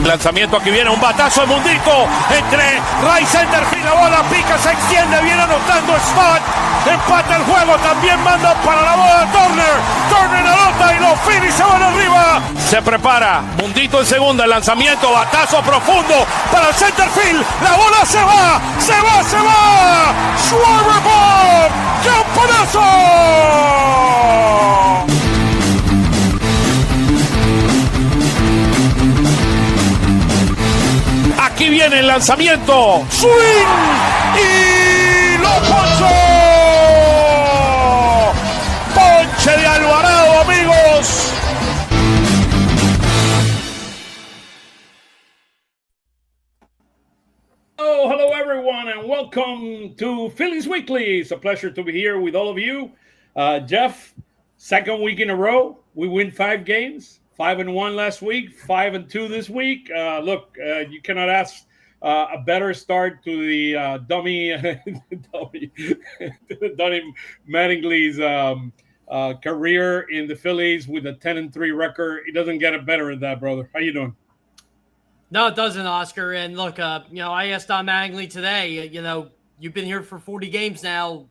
Lanzamiento, aquí viene un batazo de Mundito entre right center field, la bola pica, se extiende, viene anotando Stott, empata el juego, también manda para la bola Turner anota y los Phillies se van arriba. Se prepara, Mundito en segunda, el lanzamiento, batazo profundo para el center field, la bola se va, Schwarber Bob, ¡campanazo! Aquí viene el lanzamiento, swing y lo ponchó. Ponche de Alvarado, amigos. Oh, hello everyone and welcome to Phillies Weekly. It's a pleasure to be here with all of you. Jeff, second week in a row, we win 5 games. 5-1 last week, 5-2 this week. You cannot ask a better start to the Donnie Mattingly's career in the Phillies with a 10-3 record. It doesn't get better than that, brother. How you doing? No, it doesn't, Oscar. And look, I asked Don Mattingly today, you've been here for 40 games now.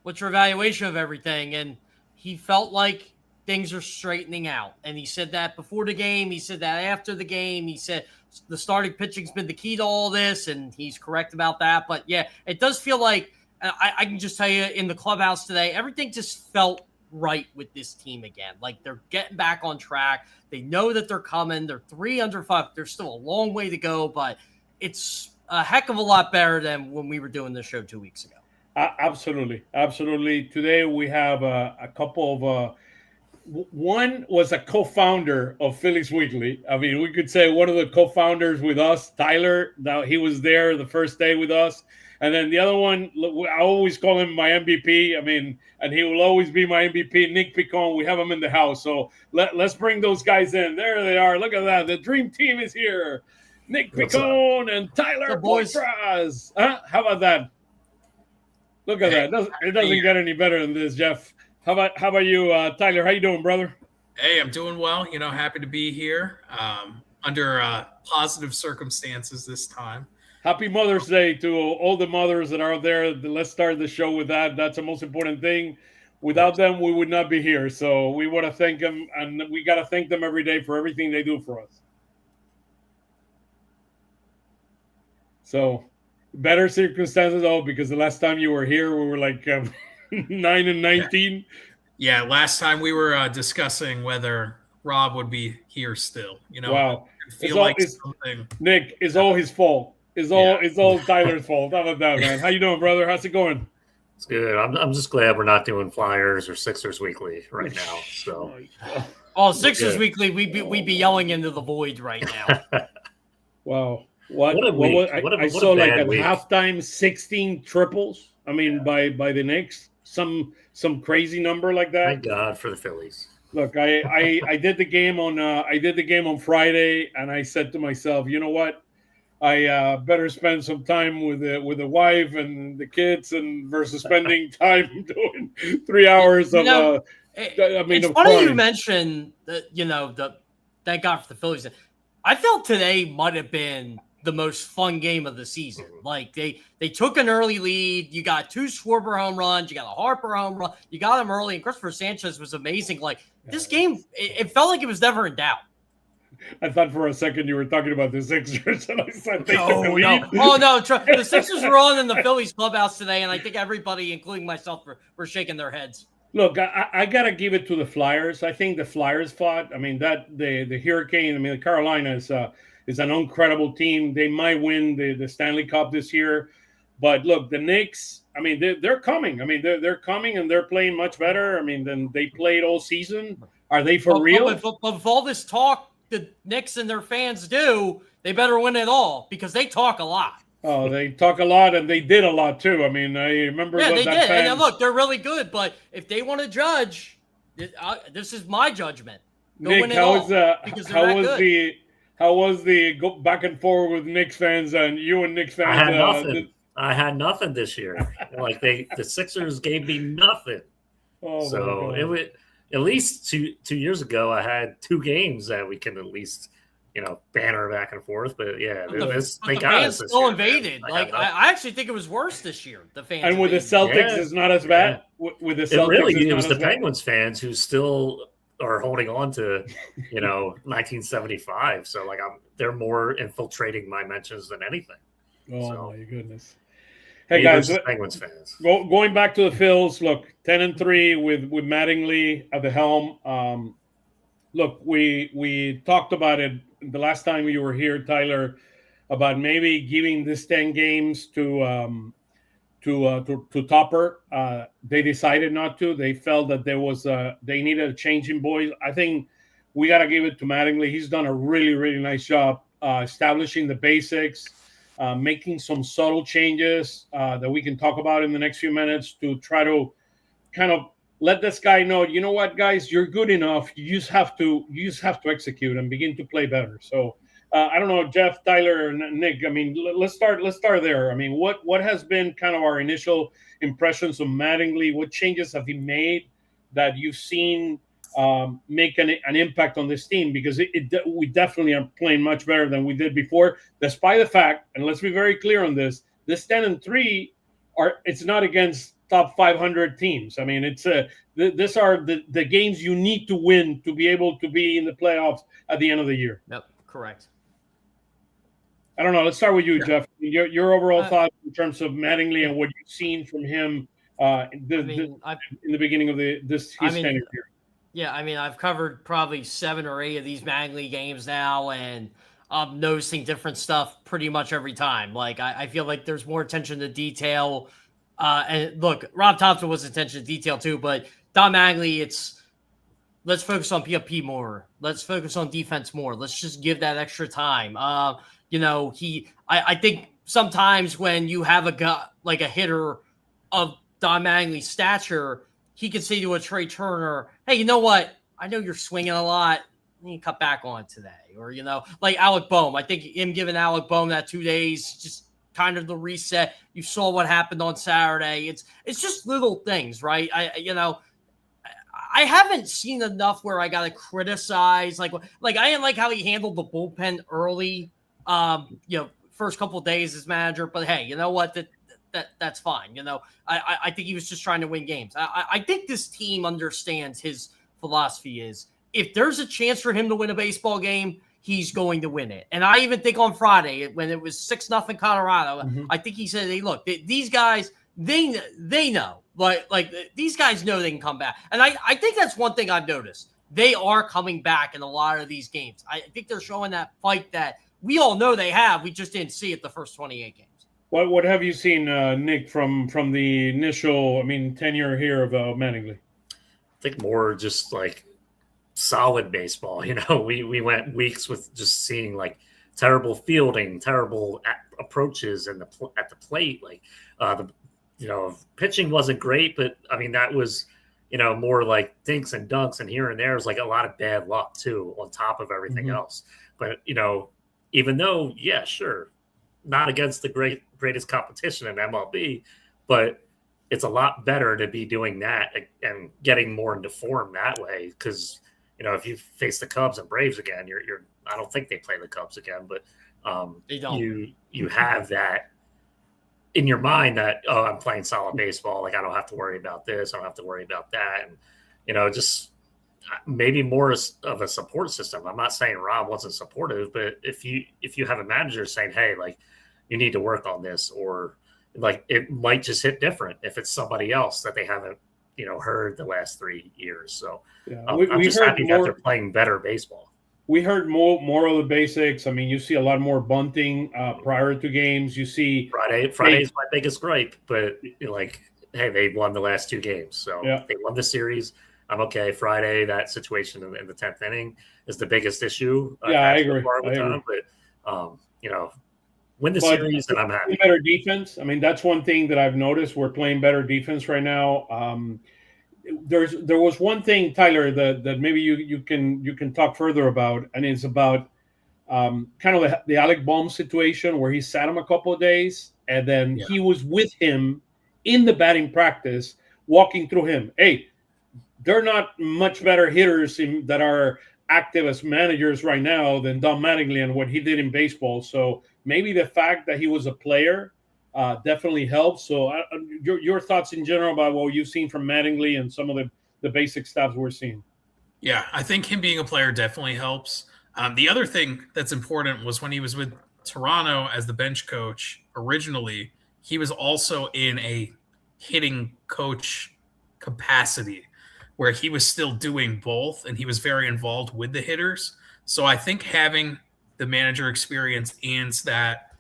What's your evaluation of everything? And he felt like things are straightening out. And he said that before the game. He said that after the game. He said the starting pitching's been the key to all this, and he's correct about that. But, yeah, it does feel like I can just tell you in the clubhouse today, everything just felt right with this team again. Like they're getting back on track. They know that they're coming. They're 3 under 5. There's still a long way to go, but it's a heck of a lot better than when we were doing this show 2 weeks ago. Absolutely. Today we have a couple of one was a co-founder of Phillies Weekly. I mean, we could say one of the co-founders with us, Tyler. Now he was there the first day with us. And then the other one, I always call him my MVP. I mean, and he will always be my MVP, Nick Piccone. We have him in the house. So let's bring those guys in. There they are. Look at that. The dream team is here. Nick Piccone and Tyler Poitras. How about that? Look at that. It doesn't get any better than this, Jeff. How about you, Tyler? How you doing, brother? Hey, I'm doing well. Happy to be here under positive circumstances this time. Happy Mother's Day to all the mothers that are out there. Let's start the show with that. That's the most important thing. Without them, we would not be here. So we want to thank them, and we got to thank them every day for everything they do for us. So better circumstances, because the last time you were here, we were like 9-19. Yeah, last time we were discussing whether Rob would be here still. Wow. Nick, it's all his fault. It's all Tyler's fault. How about that, man? How you doing, brother? How's it going? It's good. I'm just glad we're not doing Flyers or Sixers Weekly right now. So, Sixers Weekly, we'd be yelling into the void right now. Wow. What a week. I saw like at halftime 16 triples. I mean, by the Knicks, some crazy number like that. Thank God for the Phillies. Look, I did the game on Friday, and I said to myself, you know what? I better spend some time with the wife and the kids, and versus spending time doing 3 hours of. It's funny you mentioned that. Thank God for the Phillies. I felt today might have been the most fun game of the season. Like they took an early lead. You got 2 Schwarber home runs. You got a Harper home run. You got them early, and Christopher Sanchez was amazing. Like this game, it felt like it was never in doubt. I thought for a second you were talking about the Sixers, and I said they took the lead. Oh no, the Sixers were on in the Phillies clubhouse today, and I think everybody, including myself, were shaking their heads. Look, I gotta give it to the Flyers. I think the Flyers fought. I mean, that the Hurricane. I mean, the Carolina is an incredible team. They might win the Stanley Cup this year, but look, the Knicks. I mean, they're coming. I mean, they're coming, and they're playing much better. I mean, than they played all season. Are they for real? But with all this talk the Knicks and their fans do, they better win it all because they talk a lot. Oh, they talk a lot, and they did a lot too. I mean, I remember. Yeah, they did. And look, they're really good. But if they want to judge, this is my judgment. Go Nick, win it all because they're that good. How was the go back and forth with Knicks fans and you and Knicks fans? I had nothing. I had nothing this year. Like the Sixers gave me nothing. Oh, so it would. At least two years ago, I had 2 games that we can at least banner back and forth. But yeah, But they the got fans us this still year, invaded. man. Like I actually think it was worse this year. The fans And with the invading. Celtics, Yeah. it's not as bad. With the Celtics, It it's was not the as bad. Penguins fans who still are holding on to 1975. So like they're more infiltrating my mentions than anything. Oh my goodness! Hey guys, Penguins fans. Going back to the Phils. Look, 10-3 with Mattingly at the helm. Look, we talked about it the last time you were here, Tyler, about maybe giving this 10 games to Topper. They decided not to. They felt that they needed a change in boys. I think we got to give it to Mattingly. He's done a really, really nice job establishing the basics, making some subtle changes that we can talk about in the next few minutes to try to kind of let this guy know, you know what, guys, you're good enough. You just have to execute and begin to play better. So I don't know, Jeff, Tyler, and Nick. I mean, let's start there. I mean, what has been kind of our initial impressions of Mattingly? What changes have he made that you've seen make an impact on this team? Because we definitely are playing much better than we did before, despite the fact, and let's be very clear on this 10-3 it's not against top 500 teams. I mean, these are the games you need to win to be able to be in the playoffs at the end of the year. Yep, correct. I don't know. Let's start with you, Jeff. Your overall thoughts in terms of Mattingly and what you've seen from him in the beginning of his tenure here. Yeah, I mean, I've covered probably 7 or 8 of these Mattingly games now, and I'm noticing different stuff pretty much every time. Like, I feel like there's more attention to detail. And look, Rob Thompson was attention to detail too, but Don Mattingly, let's focus on PFP more. Let's focus on defense more. Let's just give that extra time. I think sometimes when you have a hitter of Don Mattingly's stature, he could say to a Trey Turner, hey, you know what? I know you're swinging a lot. You cut back on today. Or, like Alec Boehm. I think him giving Alec Boehm that 2 days, just kind of the reset. You saw what happened on Saturday. It's just little things, right? I haven't seen enough where I got to criticize. Like I didn't like how he handled the bullpen early, first couple of days as manager. But hey, you know what? That's fine. I think he was just trying to win games. I think this team understands his philosophy is if there's a chance for him to win a baseball game, he's going to win it. And I even think on Friday when it was 6-0 Colorado, I think he said, hey, look, these guys, they know. Like these guys know they can come back. And I think that's one thing I've noticed. They are coming back in a lot of these games. I think they're showing that fight that we all know they have. We just didn't see it the first 28 games. What have you seen, Nick, from the initial, tenure here of Mattingly? I think more just like solid baseball. We went weeks with just seeing like terrible fielding, terrible approaches at the plate. Like pitching wasn't great, but that was more like dinks and dunks, and here and there was like a lot of bad luck too on top of everything else. But even though, yeah, sure, not against the greatest competition in MLB, but it's a lot better to be doing that and getting more into form that way. Because if you face the Cubs and Braves again, I don't think they play the Cubs again, but they don't. You have that in your mind that, oh, I'm playing solid baseball. Like I don't have to worry about this. I don't have to worry about that. And just maybe more of a support system. I'm not saying Rob wasn't supportive, but if you have a manager saying, hey, like you need to work on this, or like it might just hit different if it's somebody else that they haven't heard the last 3 years. So yeah. I'm just happy that they're playing better baseball. We heard more of the basics. You see a lot more bunting prior to games. You see Friday's my biggest gripe, but hey, they won the last 2 games, so they won the series. I'm okay. Friday, that situation in the 10th inning is the biggest issue. I agree. But win the series, and I'm happy. Better defense. That's one thing that I've noticed. We're playing better defense right now. There was one thing, Tyler, that maybe you can talk further about, and it's about kind of the Alec Boehm situation where he sat him a couple of days, and then he was with him in the batting practice, walking through him. Hey, they're not much better hitters that are active as managers right now than Don Mattingly and what he did in baseball. So maybe the fact that he was a player definitely helps. So your thoughts in general about what you've seen from Mattingly and some of the basic stuff we're seeing. Yeah, I think him being a player definitely helps. The other thing that's important was when he was with Toronto as the bench coach originally, he was also in a hitting coach capacity where he was still doing both, and he was very involved with the hitters. So I think having the manager experience and that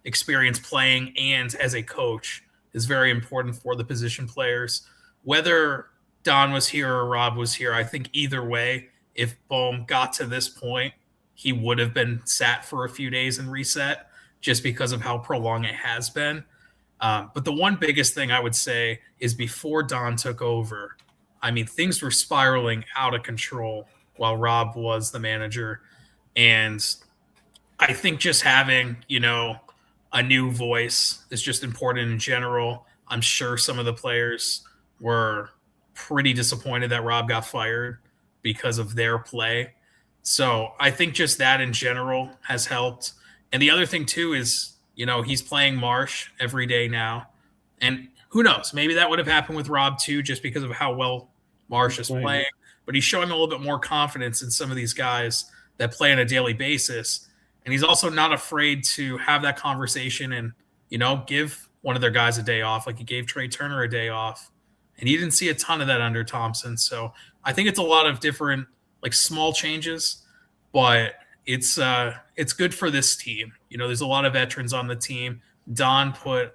experience playing and as a coach is very important for the position players. Whether Don was here or Rob was here, I think either way, if Bohm got to this point, he would have been sat for a few days and reset just because of how prolonged it has been. But the one biggest thing I would say is before Don took over, I mean, things were spiraling out of control while Rob was the manager. And I think just having, a new voice is just important in general. I'm sure some of the players were pretty disappointed that Rob got fired because of their play. So I think just that in general has helped. And the other thing too is, he's playing Marsh every day now. And who knows, maybe that would have happened with Rob too, just because of how well Marsh is playing. But he's showing a little bit more confidence in some of these guys that play on a daily basis. And he's also not afraid to have that conversation and, give one of their guys a day off, like he gave Trey Turner a day off. And you didn't see a ton of that under Thompson. So I think it's a lot of different, small changes, but it's good for this team. There's a lot of veterans on the team. Don put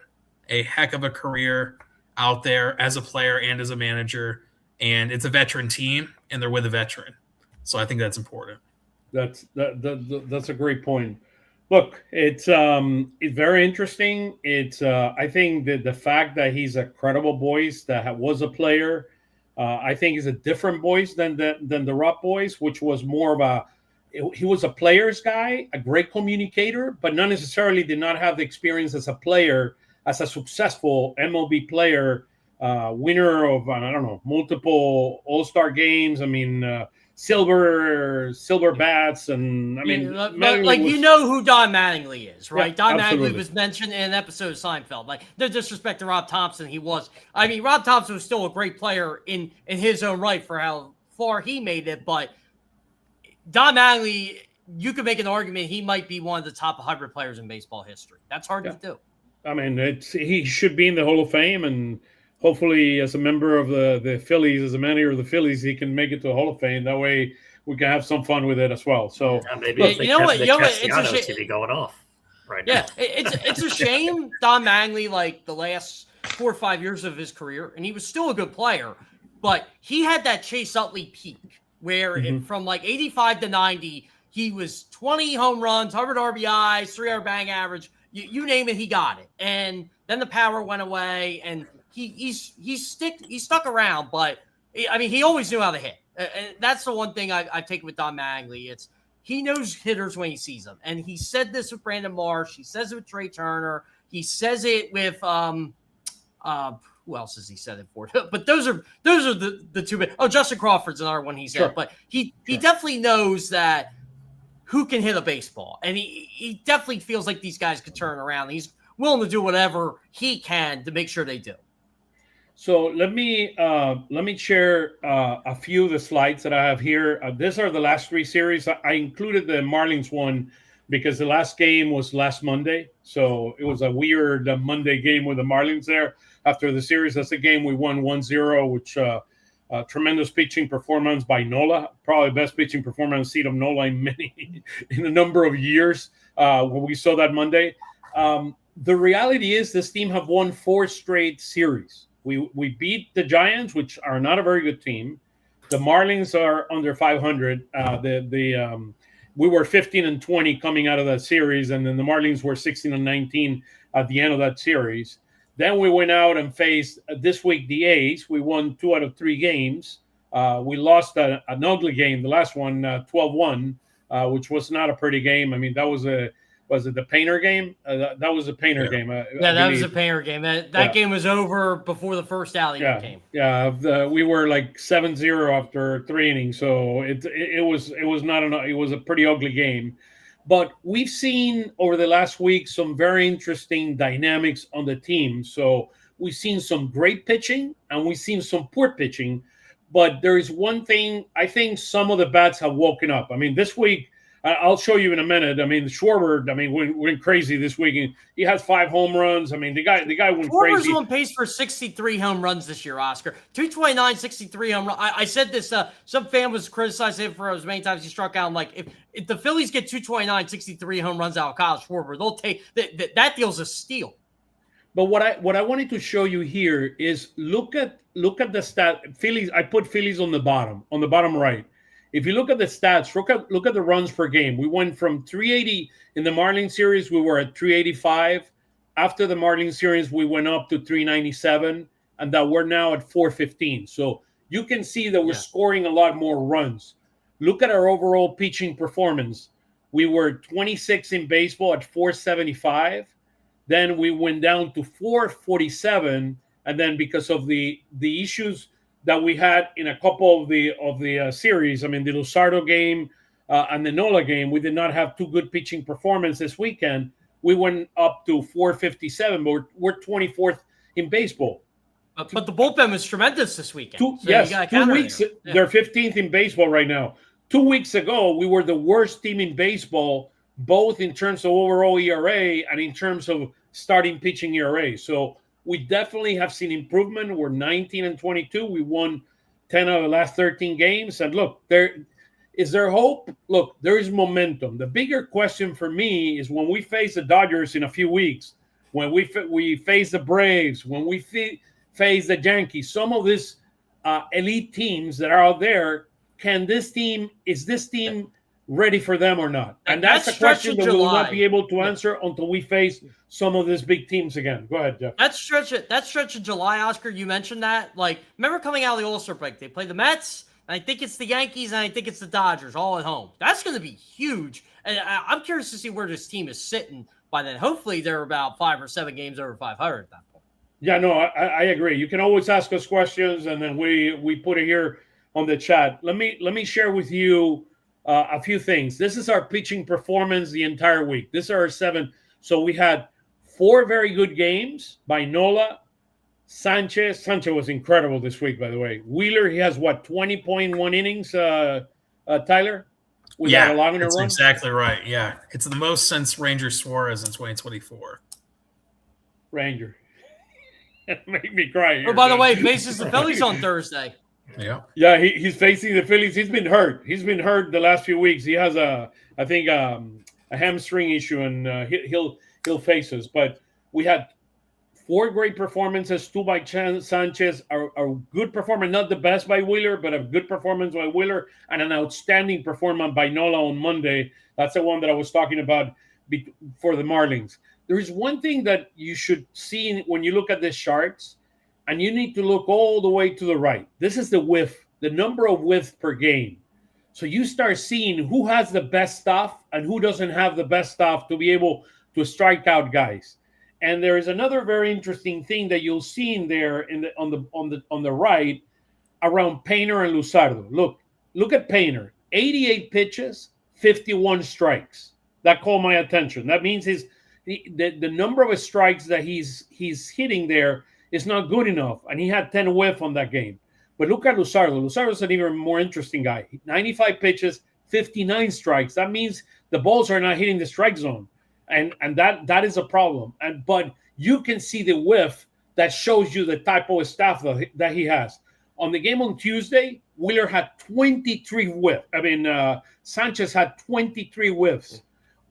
a heck of a career out there as a player and as a manager, and it's a veteran team, and they're with a veteran. So I think that's important. That's a great point. Look, it's very interesting. It's I think that the fact that he's a credible voice that was a player, I think is a different voice than the Rob voice, which was more of he was a player's guy, a great communicator, but not necessarily did not have the experience as a player, as a successful MLB player, winner of multiple All-Star games. I mean. Silver bats, and I mean, who Don Mattingly is, right? Yeah, Don absolutely. Mattingly was mentioned in an episode of Seinfeld. No disrespect to Rob Thompson, Rob Thompson was still a great player in his own right for how far he made it, but Don Mattingly, you could make an argument he might be one of the top 100 players in baseball history. That's hard to do. I mean, he should be in the Hall of Fame, and hopefully, as a member of the Phillies, as a manager of the Phillies, he can make it to the Hall of Fame. That way, we can have some fun with it as well. So maybe it's TV going off right now. Yeah, it's a shame Don Mattingly, the last 4 or 5 years of his career, and he was still a good player, but he had that Chase Utley peak where from 85 to 90, he was 20 home runs, 100 RBIs, 300 batting average. You name it, he got it. And then the power went away, and he stuck around, but I mean, he always knew how to hit. And that's the one thing I've taken with Don Mattingly. He knows hitters when he sees them. And he said this with Brandon Marsh. He says it with Trey Turner. He says it with who else has he said it for? But those are the two. Oh, Justin Crawford's another one he said. Sure. But he definitely knows that who can hit a baseball. And he definitely feels like these guys could turn around. He's willing to do whatever he can to make sure they do. So let me share a few of the slides that I have here. These are the last 3 series. I included the Marlins one because the last game was last Monday. So it was a weird Monday game with the Marlins there after the series. That's a game we won 1-0, which tremendous pitching performance by Nola. Probably best pitching performance I've seen of Nola in a number of years when we saw that Monday. The reality is this team have won 4 straight series. We beat the Giants, which are not a very good team. The Marlins are under 500. We were 15-20 coming out of that series, and then the Marlins were 16-19 at the end of that series. Then we went out and faced this week the A's. We won 2 out of 3 games. We lost an ugly game, the last one, 12-1, which was not a pretty game. I mean, that was was it the Painter game? That was a Painter game. That was a Painter game. That game was over before the first alley came. Yeah, we were like 7-0 after 3 innings, so it was not enough. It was a pretty ugly game. But we've seen over the last week some very interesting dynamics on the team. So we've seen some great pitching and we've seen some poor pitching. But there is one thing, I think some of the bats have woken up. I mean, this week, I'll show you in a minute. I mean, Schwarber, went crazy this week. He has 5 home runs. I mean, the guy went crazy. Schwarber's on pace for 63 home runs this year, Oscar. 229, 63 home runs. I said this. Some fan was criticizing him for as many times he struck out. I'm like, if the Phillies get 229, 63 home runs out of Kyle Schwarber, they'll take that deal's a steal. But what I wanted to show you here is look at the stat. Phillies. I put Phillies on the bottom right. If you look at the stats, look at the runs per game. We went from 380 in the Marlins series. We were at 385. After the Marlins series, we went up to 397, and that we're now at 415. So you can see that we're scoring a lot more runs. Look at our overall pitching performance. We were 26 in baseball at 475. Then we went down to 447, and then because of the issues that we had in a couple of the series. I mean, the Luzardo game and the Nola game, we did not have 2 good pitching performances this weekend. We went up to 457, but we're 24th in baseball. But the bullpen was tremendous this weekend. 2 weeks. They're 15th in baseball right now. 2 weeks ago, we were the worst team in baseball, both in terms of overall ERA and in terms of starting pitching ERA. So we definitely have seen improvement. We're 19-22. We won 10 out of the last 13 games. And look, is there hope? Look, there is momentum. The bigger question for me is when we face the Dodgers in a few weeks, when we face the Braves, when we face the Yankees, some of these elite teams that are out there, is this team ready for them or not? And that's a question that we will not be able to answer until we face some of these big teams again. Go ahead, Jeff. That stretch of July, Oscar, you mentioned that. Like, remember coming out of the All-Star break, they play the Mets, and I think it's the Yankees, and I think it's the Dodgers, all at home. That's going to be huge. And I'm curious to see where this team is sitting by then. Hopefully, they're about 5 or 7 games over 500 at that point. Yeah, no, I agree. You can always ask us questions, and then we put it here on the chat. Let me share with you a few things. This is our pitching performance the entire week. This is our 7. So we had 4 very good games by Nola. Sanchez was incredible this week, by the way. Wheeler, he has 20.1 innings, Tyler? That's exactly right. Yeah. It's the most since Ranger Suarez in 2024. Ranger. It made me cry here. Oh, by the way, faces the Phillies on Thursday. Yeah, he's facing the Phillies. He's been hurt. The last few weeks. He has a hamstring issue, and he'll face us. But we had 4 great performances, 2 by Sanchez, a good performance, not the best by Wheeler, but a good performance by Wheeler, and an outstanding performance by Nola on Monday. That's the one that I was talking about for the Marlins. There is one thing that you should see when you look at the charts, and you need to look all the way to the right. This is the whiff, the number of whiffs per game. So you start seeing who has the best stuff and who doesn't have the best stuff to be able to strike out guys. And there is another very interesting thing that you'll see in there on the right around Painter and Luzardo. Look at Painter. 88 pitches, 51 strikes. That caught my attention. That means the number of strikes that he's hitting there is not good enough, and he had 10 whiff on that game. But look at Luzardo. Luzardo's an even more interesting guy. 95 pitches, 59 strikes. That means the balls are not hitting the strike zone, and that is a problem. But you can see the whiff that shows you the type of staff that he has. On the game on Tuesday, Wheeler had 23 whiffs. Sanchez had 23 whiffs.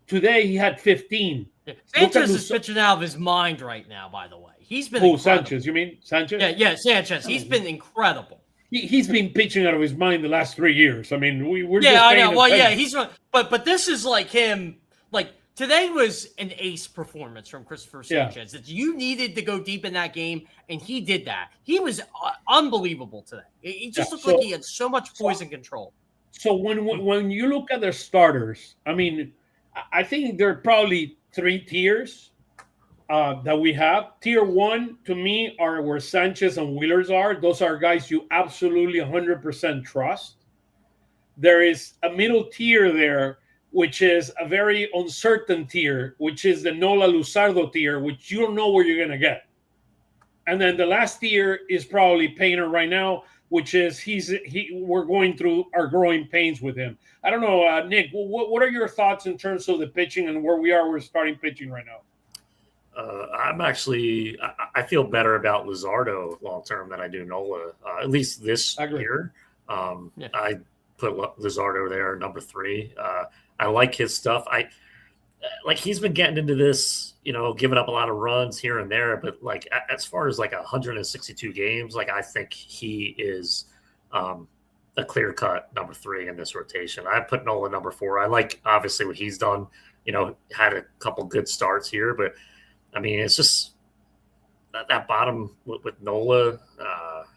Today, he had 15. Sanchez is pitching out of his mind right now, by the way. He's been incredible. Sanchez? You mean Sanchez? Yeah, Sanchez. He's been incredible. He's been pitching out of his mind the last 3 years. I mean, we're just I know. Well, he's but this is like him. Like today was an ace performance from Christopher Sanchez. That you needed to go deep in that game, and he did that. He was unbelievable today. He just looked like he had so much poise and control. So when you look at their starters, I mean, I think there are probably 3 tiers that we have. Tier 1 to me are where Sanchez and Wheelers are. Those are guys you absolutely 100% trust. There is a middle tier there, which is a very uncertain tier, which is the Nola Luzardo tier, which you don't know where you're going to get. And then the last tier is probably Painter right now, which is we're going through our growing pains with him. I don't know, Nick, what are your thoughts in terms of the pitching and where we are with starting pitching right now? I feel better about Luzardo long term than I do Nola, at least this year. I put Luzardo there, number 3. I like his stuff. He's been getting into this, giving up a lot of runs here and there, but as far as 162 games, I think he is a clear cut number 3 in this rotation. I put Nola number 4. I like obviously what he's done, had a couple good starts here, but I mean, it's just that bottom with Nola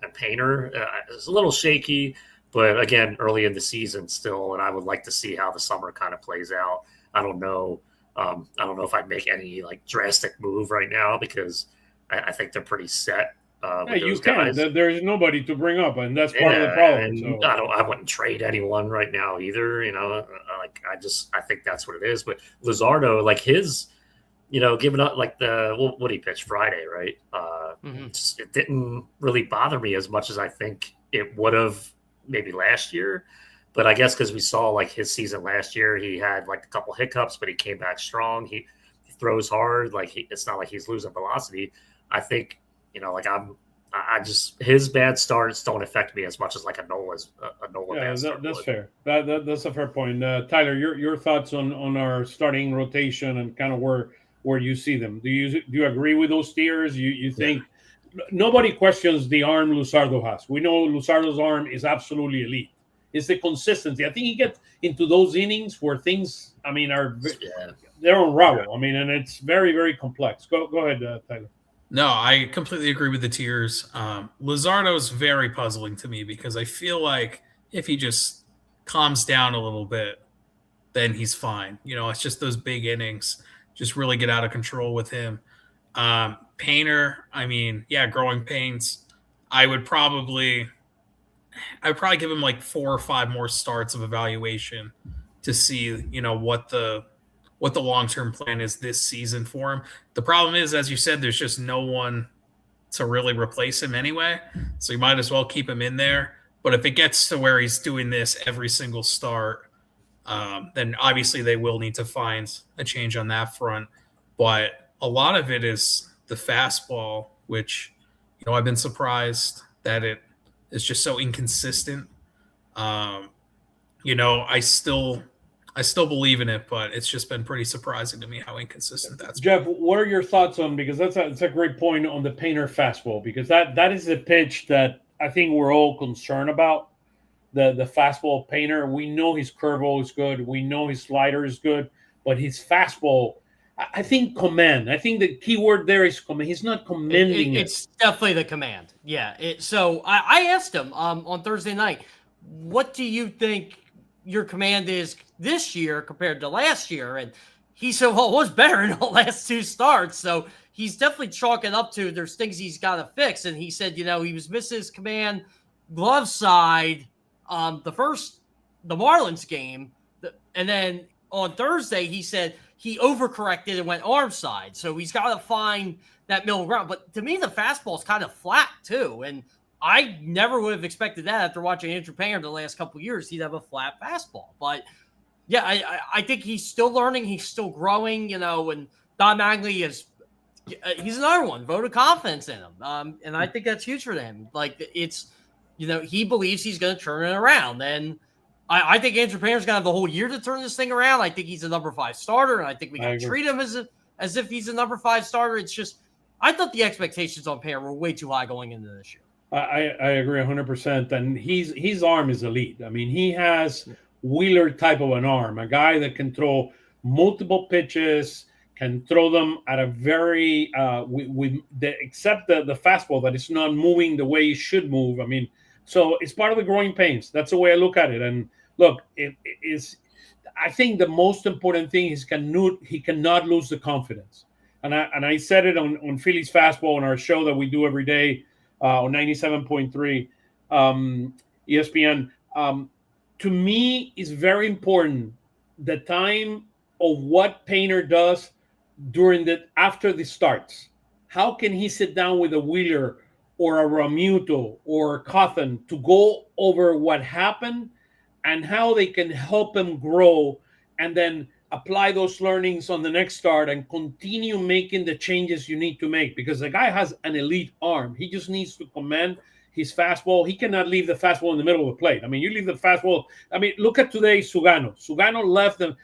and Painter is a little shaky, but again, early in the season still, and I would like to see how the summer kind of plays out. I don't know if I'd make any drastic move right now because I think they're pretty set. With those guys. There's nobody to bring up, and that's part of the problem. So. I wouldn't trade anyone right now either. I think that's what it is. But Luzardo, his, giving up what he pitched Friday, right? It didn't really bother me as much as I think it would have maybe last year. But I guess because we saw his season last year, he had a couple hiccups, but he came back strong. He throws hard. It's not like he's losing velocity. I think, his bad starts don't affect me as much as a Nola bad start. That's fair. That's a fair point. Tyler, your thoughts on our starting rotation and kind of where you see them. Do you agree with those tiers? You think nobody questions the arm Luzardo has. We know Luzardo's arm is absolutely elite. It's the consistency. I think he gets into those innings where things, they're unravel. And it's very, very complex. Go ahead, Tyler. No, I completely agree with the tiers. Luzardo is very puzzling to me because I feel like if he just calms down a little bit, then he's fine. It's just those big innings just really get out of control with him. Painter, growing pains. I would probably give him 4 or 5 more starts of evaluation to see, what the long-term plan is this season for him. The problem is, as you said, there's just no one to really replace him anyway. So you might as well keep him in there. But if it gets to where he's doing this every single start, then obviously they will need to find a change on that front. But a lot of it is the fastball, which, I've been surprised that it is just so inconsistent. I still believe in it, but it's just been pretty surprising to me how inconsistent that's been. Jeff, what are your thoughts on, because that's a great point on the Painter fastball, because that is a pitch that I think we're all concerned about, the fastball Painter. We know his curveball is good. We know his slider is good, but his fastball, I think command. I think the key word there is command. He's not commanding It's definitely the command. Yeah. So I asked him on Thursday night, what do you think your command is this year compared to last year? And he said, well, it was better in the last 2 starts. So he's definitely chalking up to there's things he's got to fix. And he said, he was missing his command glove side the Marlins game. And then on Thursday, he said he overcorrected and went arm side. So he's got to find that middle ground. But to me, the fastball is kind of flat too. And I never would have expected that after watching Andrew Painter the last couple of years. He'd have a flat fastball. But yeah, I think he's still learning. He's still growing, and Don Mattingly he's another one. Vote of confidence in him. And I think that's huge for them. He believes he's going to turn it around. And I think Andrew Painter's going to have the whole year to turn this thing around. I think he's a number 5 starter, and I think we got to treat him as if he's a number 5 starter. It's just, I thought the expectations on Painter were way too high going into this year. I agree 100%. And his arm is elite. he has Wheeler type of an arm, a guy that can throw multiple pitches, can throw them at a very except the fastball that is not moving the way it should move. So it's part of the growing pains. That's the way I look at it. And look, it is. I think the most important thing is he cannot lose the confidence. And I said it on Phillies Fastball on our show that we do every day on 97.3 ESPN. To me, it's very important the time of what Painter does after the starts. How can he sit down with a Wheeler or a Realmuto or a Cawthon to go over what happened and how they can help him grow, and then apply those learnings on the next start and continue making the changes you need to make? Because the guy has an elite arm. He just needs to command his fastball. He cannot leave the fastball in the middle of the plate. I mean, you leave the fastball. I mean, look at today, Sugano. Sugano left them.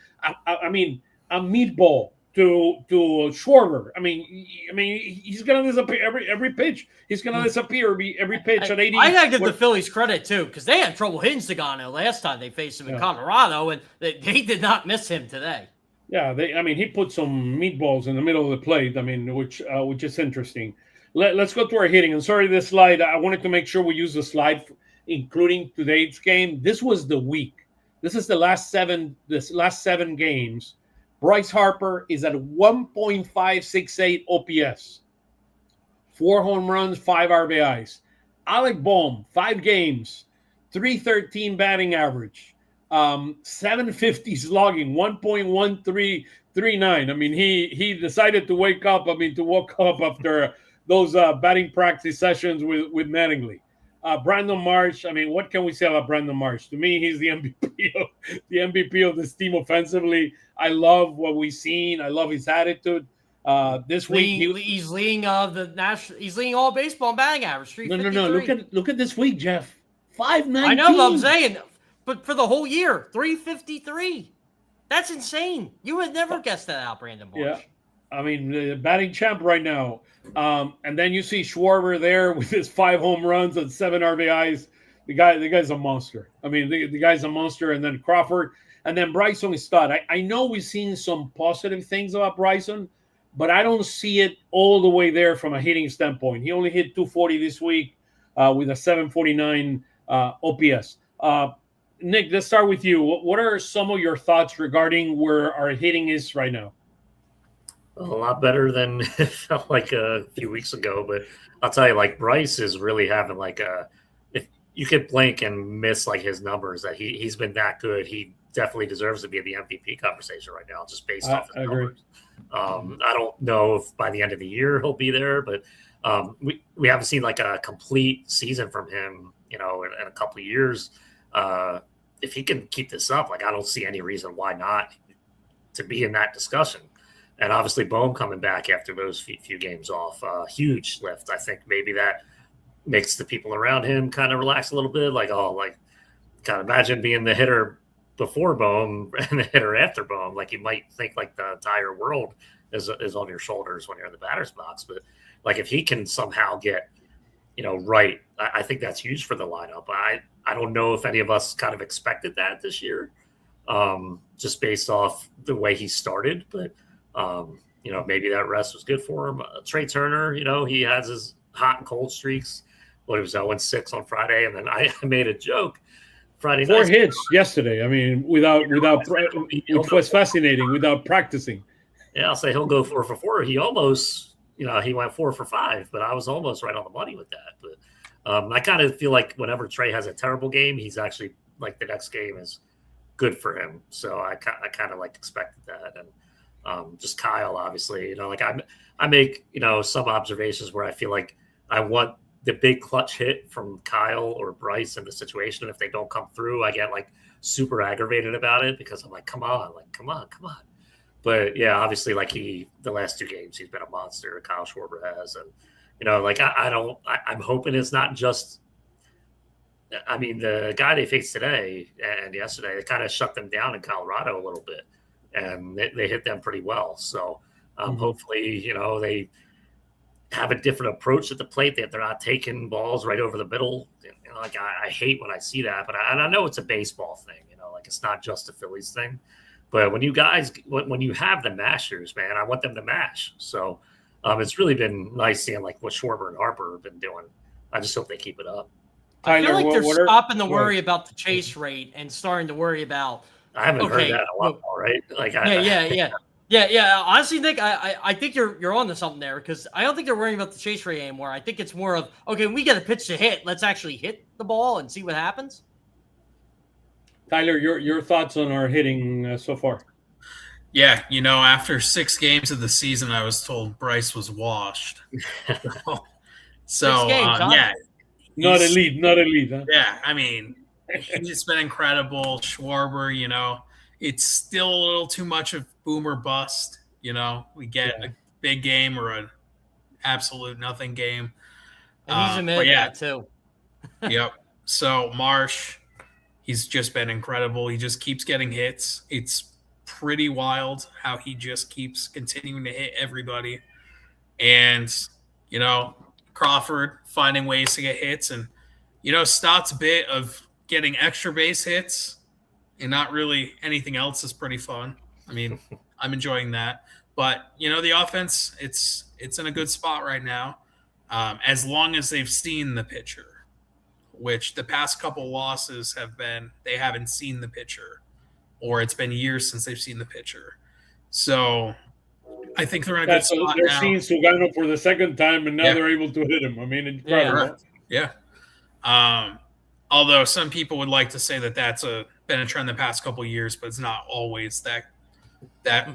I mean, a meatball to Schwarber. I mean, he's gonna disappear every pitch. He's gonna disappear every pitch at 80. I gotta give the Phillies credit too, because they had trouble hitting Sugano last time they faced him in Colorado, and they did not miss him today. Yeah, he put some meatballs in the middle of the plate. I mean, which is interesting. Let's go to our hitting. And sorry, this slide, I wanted to make sure we use the slide, including today's game. This was the week. This is the last seven games. Bryce Harper is at 1.568 OPS, 4 home runs, 5 RBIs. Alec Bohm, 5 games, 313 batting average, 750 slugging, 1.1339. I mean, he decided to walk up after those batting practice sessions with Mattingly. Brandon Marsh, I mean, what can we say about Brandon Marsh? To me, he's the MVP of this team offensively. I love what we've seen. I love his attitude. This week he's leading he's leading all baseball in batting average. No. Look at this week, Jeff. 519. I know what I'm saying, but for the whole year, 353. That's insane. You would never guess that out, Brandon Marsh. Yeah. I mean, the batting champ right now. And then you see Schwarber there with his 5 home runs and 7 RBIs. The guy's a monster. I mean, the guy's a monster. And then Crawford, and then Bryson is stud. I know we've seen some positive things about Bryson, but I don't see it all the way there from a hitting standpoint. He only hit 240 this week with a 749 OPS. Nick, let's start with you. What are some of your thoughts regarding where our hitting is right now? A lot better than it felt like a few weeks ago, but I'll tell you, like, Bryce is really having if you could blink and miss like his numbers, that he's been that good. He definitely deserves to be in the MVP conversation right now, just based off his numbers. I don't know if by the end of the year he'll be there, but we haven't seen like a complete season from him, in a couple of years. If he can keep this up, like, I don't see any reason why not to be in that discussion. And obviously Bohm coming back after those few games off, huge lift. I think maybe that makes the people around him kind of relax a little bit. Like, kind of imagine being the hitter before Bohm and the hitter after Bohm. Like, you might think like the entire world is on your shoulders when you're in the batter's box. But like, if he can somehow get, right, I think that's huge for the lineup. I don't know if any of us kind of expected that this year, just based off the way he started, but maybe that rest was good for him. Trey Turner, he has his hot and cold streaks. Well, he was 0-6 on Friday, and then I made a joke Friday night. 4 hits yesterday. I mean, which was fascinating, without practicing. Yeah, I'll say he'll go 4 for 4. He almost, he went 4 for 5, but I was almost right on the money with that. But I kind of feel like whenever Trey has a terrible game, he's actually like the next game is good for him. So I kind of like expected that. And just Kyle, obviously, I make, some observations where I feel like I want the big clutch hit from Kyle or Bryce in the situation. If they don't come through, I get like super aggravated about it because I'm like, come on. But yeah, obviously, like the last 2 games, he's been a monster. Kyle Schwarber has, and I'm hoping it's not just. I mean, the guy they faced today and yesterday, they kind of shut them down in Colorado a little bit, and they hit them pretty well. So hopefully, they have a different approach at the plate, that they're not taking balls right over the middle. I hate when I see that, but I know it's a baseball thing. It's not just a Phillies thing. But when you have the mashers, man, I want them to mash. So it's really been nice seeing like what Schwarber and Harper have been doing. I just hope they keep it up. I feel like they're stopping to worry about the chase rate and starting to worry about I haven't heard that in a while, right? Like, yeah. Honestly, Nick, I think you're on to something there because I don't think they're worrying about the chase rate anymore. I think it's more of, okay, we get a pitch to hit. Let's actually hit the ball and see what happens. Tyler, your thoughts on our hitting so far? Yeah, after 6 games of the season, I was told Bryce was washed. So 6 games, huh? yeah. Not elite, huh? Yeah, I mean, he's been incredible. Schwarber, it's still a little too much of boom or bust. We get a big game or an absolute nothing game. And he's admitted that too. Yep. So Marsh, he's just been incredible. He just keeps getting hits. It's pretty wild how he just keeps continuing to hit everybody. And, Crawford finding ways to get hits. And, Stott's bit of getting extra base hits and not really anything else is pretty fun. I mean, I'm enjoying that. But, the offense, it's in a good spot right now, as long as they've seen the pitcher, which the past couple losses they haven't seen the pitcher, or it's been years since they've seen the pitcher. So I think they're in a good spot they're now. seeing Sugano for the second time, and now they're able to hit him. I mean, incredible. Yeah. Although some people would like to say that that's been a trend the past couple of years, but it's not always that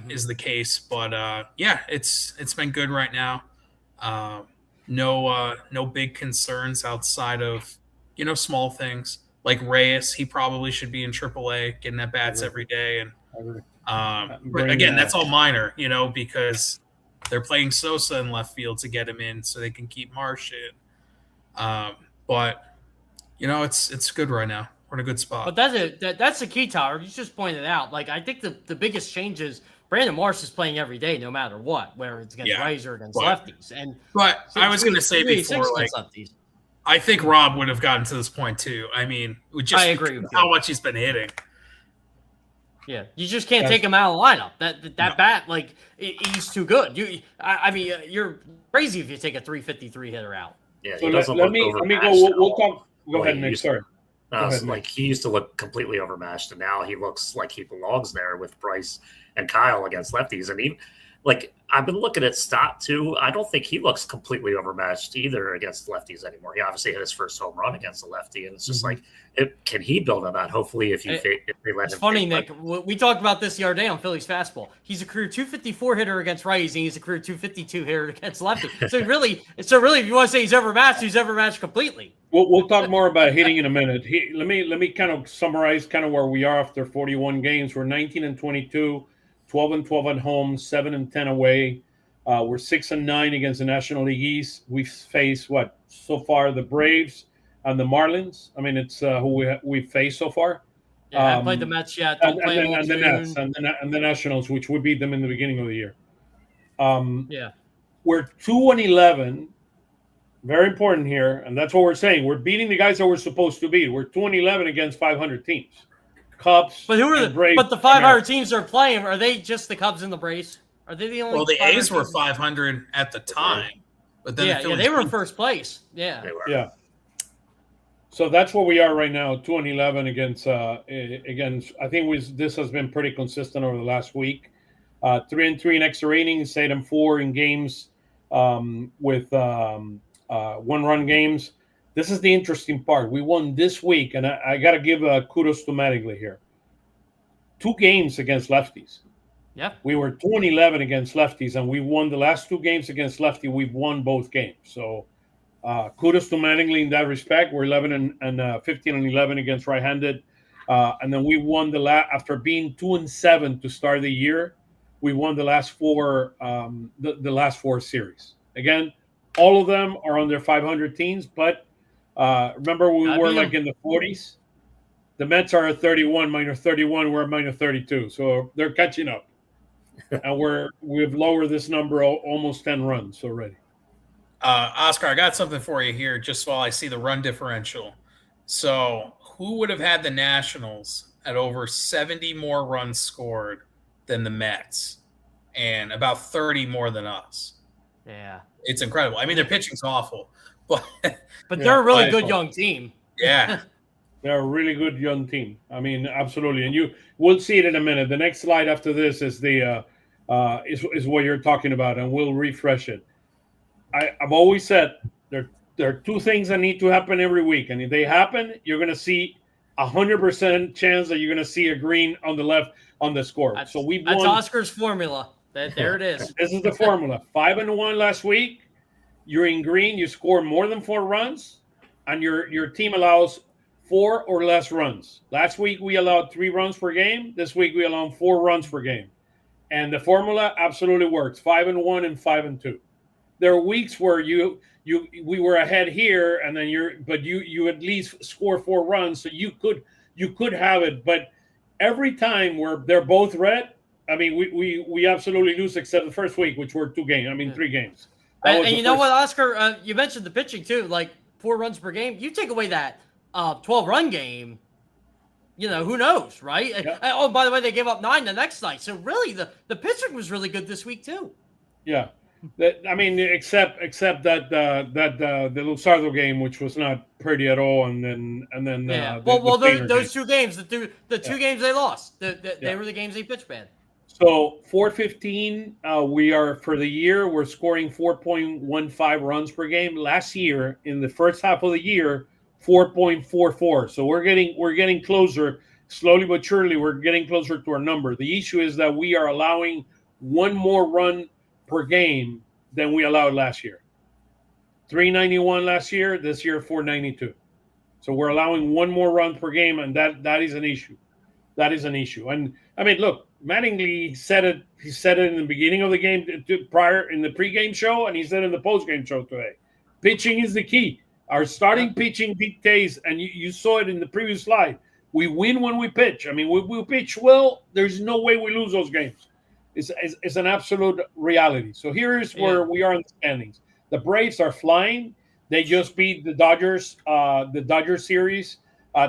is the case. But it's been good right now. No big concerns outside of small things like Reyes. He probably should be in AAA, getting at bats every day. And but again, that's all minor, because they're playing Sosa in left field to get him in so they can keep Marsh in. But it's good right now. We're in a good spot. But that's the key, Tyler. You just pointed out. Like, I think the biggest change is Brandon Marsh is playing every day, no matter what, whether it's against Rays or against lefties. But I was going to say before, like, I think Rob would have gotten to this point too. I mean, I agree with how much he's been hitting. Yeah, you just can't take him out of the lineup. That bat, like, he's too good. You're crazy if you take a 353 hitter out. Yeah, so let me go. We'll talk. Go ahead, Nick. Sorry. He used to look completely overmatched, and now he looks like he belongs there with Bryce and Kyle against lefties. And I've been looking at Stott too. I don't think he looks completely overmatched either against lefties anymore. He obviously hit his first home run against a lefty, and it's just like, can he build on that? Hopefully, if they let him. It's funny, Nick. We talked about this the other day on Phillies Fastball. He's a career 254 hitter against righties, and he's a career 252 hitter against lefties. So really, if you want to say he's overmatched completely. We'll talk more about hitting in a minute. Let me kind of summarize kind of where we are after 41 games. We're 19-22. 12-12 at home, 7-10 away. We're 6-9 against the National League East. We've faced so far the Braves and the Marlins. I mean, it's who we've faced so far. Yeah, I played the Mets yet. And the Nats and the Nationals, which we beat them in the beginning of the year. We're 2-11. Very important here, and that's what we're saying. We're beating the guys that we're supposed to beat. We're 2-11 against 500 teams. Cubs, but who are the Braves? But the 500 teams are playing. Are they just the Cubs and the Braves? Are they the only? Well, the A's were 500 at the time, but then they were in first place. Yeah, they were. Yeah. So that's where we are right now, 2-11 against. I think this has been pretty consistent over the last week. 3-3 in extra innings, 8-4 in games with one-run games. This is the interesting part. We won this week, and I got to give kudos to Mattingly here. 2 games against lefties. Yeah. We were 2-11 against lefties, and we won the last 2 games against lefty. We've won both games. So kudos to Mattingly in that respect. We're 15-11 against right-handed. And then we won after being 2-7 to start the year, we won the last 4 the last 4 series. Again, all of them are on their 500 teams, but remember, we were like in the 40s. The Mets are at 31, minus 31. We're at minus 32, so they're catching up, and we've lowered this number almost 10 runs already. Oscar, I got something for you here. Just while I see the run differential, so who would have had the Nationals at over 70 more runs scored than the Mets, and about 30 more than us? Yeah, it's incredible. I mean, their pitching's awful. But they're a really good young team. Yeah. They're a really good young team. I mean, absolutely. And we'll see it in a minute. The next slide after this is is what you're talking about, and we'll refresh it. I've always said there are two things that need to happen every week, and if they happen, you're going to see 100% chance that you're going to see a green on the left on the score. That's Oscar's formula. There it is. This is the formula. 5-1 last week. You're in green. You score more than 4 runs, and your team allows 4 or less runs. Last week we allowed 3 runs per game. This week we allow 4 runs per game, and the formula absolutely works. 5-1 and 5-2. There are weeks where we were ahead here, and then you at least score 4 runs, so you could have it. But every time where they're both red, I mean, we absolutely lose except the first week, which were 2 games. I mean, 3 games. And you know what, Oscar? You mentioned the pitching too, like 4 runs per game. You take away that 12-run game, who knows, right? Yeah. Oh, by the way, they gave up 9 the next night. So really, the pitching was really good this week too. Yeah. I mean, except that the Luzardo game, which was not pretty at all, and then those 2 games, the 2 games they lost, they were the games they pitched bad. So 415, we are for the year. We're scoring 4.15 runs per game. Last year, in the first half of the year, 4.44. So we're getting closer, slowly but surely. We're getting closer to our number. The issue is that we are allowing 1 more run per game than we allowed last year. 391 last year. This year 492. So we're allowing 1 more run per game, and that is an issue. That is an issue. And I mean, look, Mattingly said it. He said it in the beginning of the game, prior in the pregame show, and he said it in the postgame show today. Pitching is the key. Our starting pitching dictates, and you saw it in the previous slide. We win when we pitch. I mean, we pitch well. There's no way we lose those games. It's an absolute reality. So here's where we are in the standings. The Braves are flying. They just beat the Dodgers series,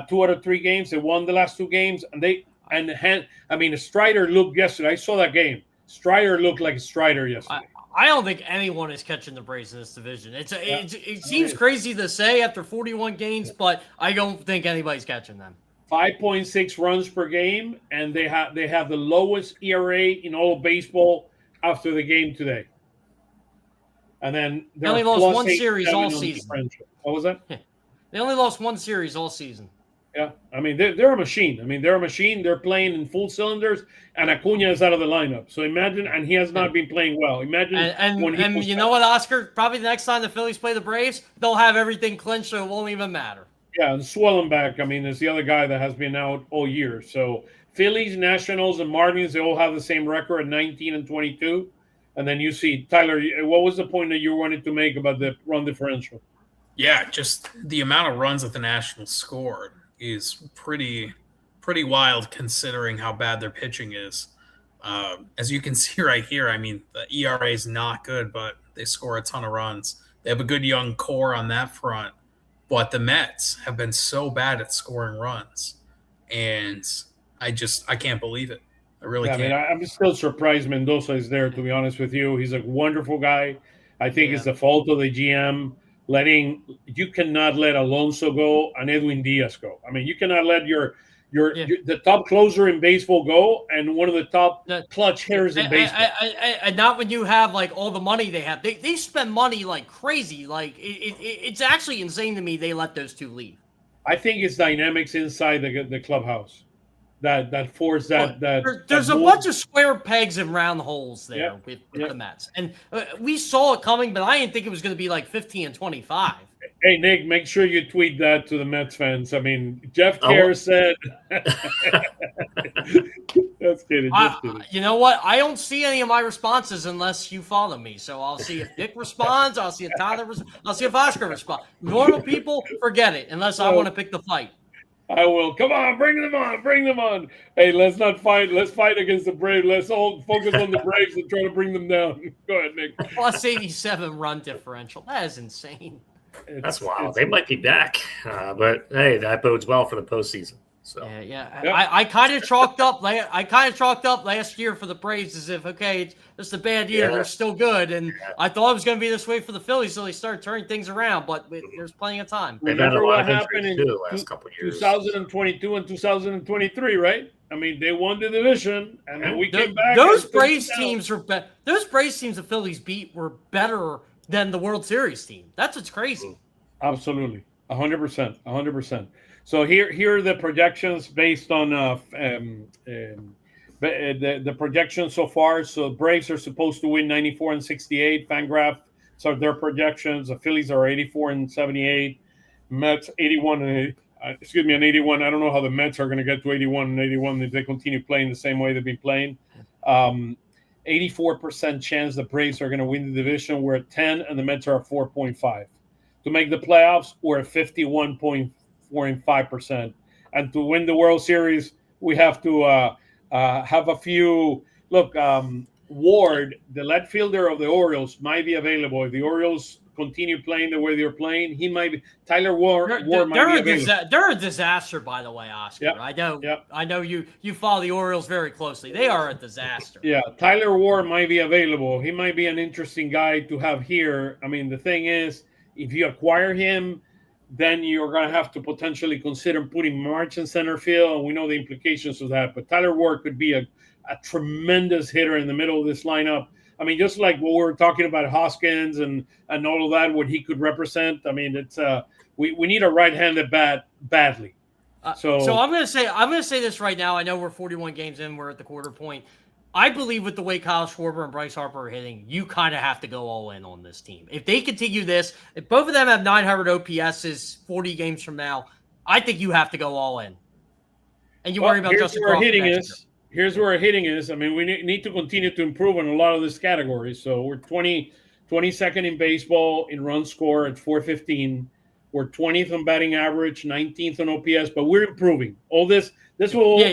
2 out of 3 games. They won the last 2 games, and Strider looked yesterday. I saw that game. Strider looked like a Strider yesterday. I don't think anyone is catching the Braves in this division. It seems crazy to say after 41 games, but I don't think anybody's catching them. 5.6 runs per game, and they have the lowest ERA in all of baseball after the game today. And then they only lost 1 series all season. What was that? They only lost 1 series all season. Yeah, I mean they're a machine. They're playing in full cylinders, and Acuna is out of the lineup. So imagine, and he has not been playing well. Imagine, and you know what, Oscar? Probably the next time the Phillies play the Braves, they'll have everything clinched, so it won't even matter. Yeah, and Swellenbach, is the other guy that has been out all year. So Phillies, Nationals, and Marlins, they all have the same record at 19 and 22. And then you see, Tyler, what was the point that you wanted to make about the run differential? Yeah, just the amount of runs that the Nationals scored is pretty wild considering how bad their pitching is. As you can see right here, the ERA is not good, but they score a ton of runs. They have a good young core on that front. But the Mets have been so bad at scoring runs, and I can't believe it. I really can't. I'm still surprised Mendoza is there, to be honest with you. He's a wonderful guy. I think it's the fault of the GM you cannot let Alonso go and Edwin Diaz go. You cannot let the top closer in baseball go and one of the top clutch hitters in baseball. And not when you have all the money they have. They spend money like crazy. It's actually insane to me they let those 2 leave. I think it's dynamics inside the clubhouse that force that. There's a bunch of square pegs and round holes there with the Mets, and we saw it coming, but I didn't think it was going to be 15 and 25. Hey, Nick, make sure you tweet that to the Mets fans. Jeff Kerr said. That's kidding. Just kidding. You know what? I don't see any of my responses unless you follow me. So I'll see if Nick responds. I'll see if Tyler responds. I'll see if Oscar responds. Normal people, forget it, unless I want to pick the fight. I will. Come on, bring them on. Hey, let's not fight. Let's fight against the Braves. Let's all focus on the Braves and try to bring them down. Go ahead, Nick. Plus 87 run differential. That is insane. That's wild. They might be back, but hey, that bodes well for the postseason. So Yeah. Yep. I kind of chalked up. I kind of chalked up last year for the Braves as if it's just a bad year. They're still good, and I thought it was going to be this way for the Phillies, so they started turning things around. But there's plenty of time. Remember what happened in the last couple of years, 2022 and 2023, right? I mean, they won the division, and then we came back. Those Braves teams those Braves teams the Phillies beat were better than the World Series team. That's what's crazy. Absolutely, 100%, 100%. So here are the projections based on the projections so far. So Braves are supposed to win 94 and 68. Fangraph, so their projections. The Phillies are 84 and 78. Mets 81 and 81. I don't know how the Mets are going to get to 81 and 81 if they continue playing the same way they've been playing. 84% chance the Braves are going to win the division. We're at 10, and the Mets are at 4.5. To make the playoffs, we're at 51.45%. And to win the World Series, we have to have a few. Look, Ward, the left fielder of the Orioles, might be available. If the Orioles continue playing the way they're playing, he might be. Tyler Ward might be available. They're a disaster, by the way, Oscar. Yep. I know you follow the Orioles very closely. They are a disaster. Yeah, Tyler Ward might be available. He might be an interesting guy to have here. I mean, the thing is, if you acquire him, then you're going to have to potentially consider putting Marsh in center field, and we know the implications of that. But Tyler Ward could be a tremendous hitter in the middle of this lineup. I mean, just like what we were talking about Hoskins and all of that, what he could represent. I mean, it's we need a right-handed bat badly. So I'm gonna say this right now. I know we're 41 games in. We're at the quarter point. I believe with the way Kyle Schwarber and Bryce Harper are hitting, you kind of have to go all in on this team. If they continue this, if both of them have 900 OPSs 40 games from now, I think you have to go all in. And you worry about Justin Crawford next year. Here's where our hitting is. I mean, we need to continue to improve in a lot of these categories. So we're 22nd in baseball in runs scored at 415. We're 20th on batting average, 19th on OPS, but we're improving. All this This was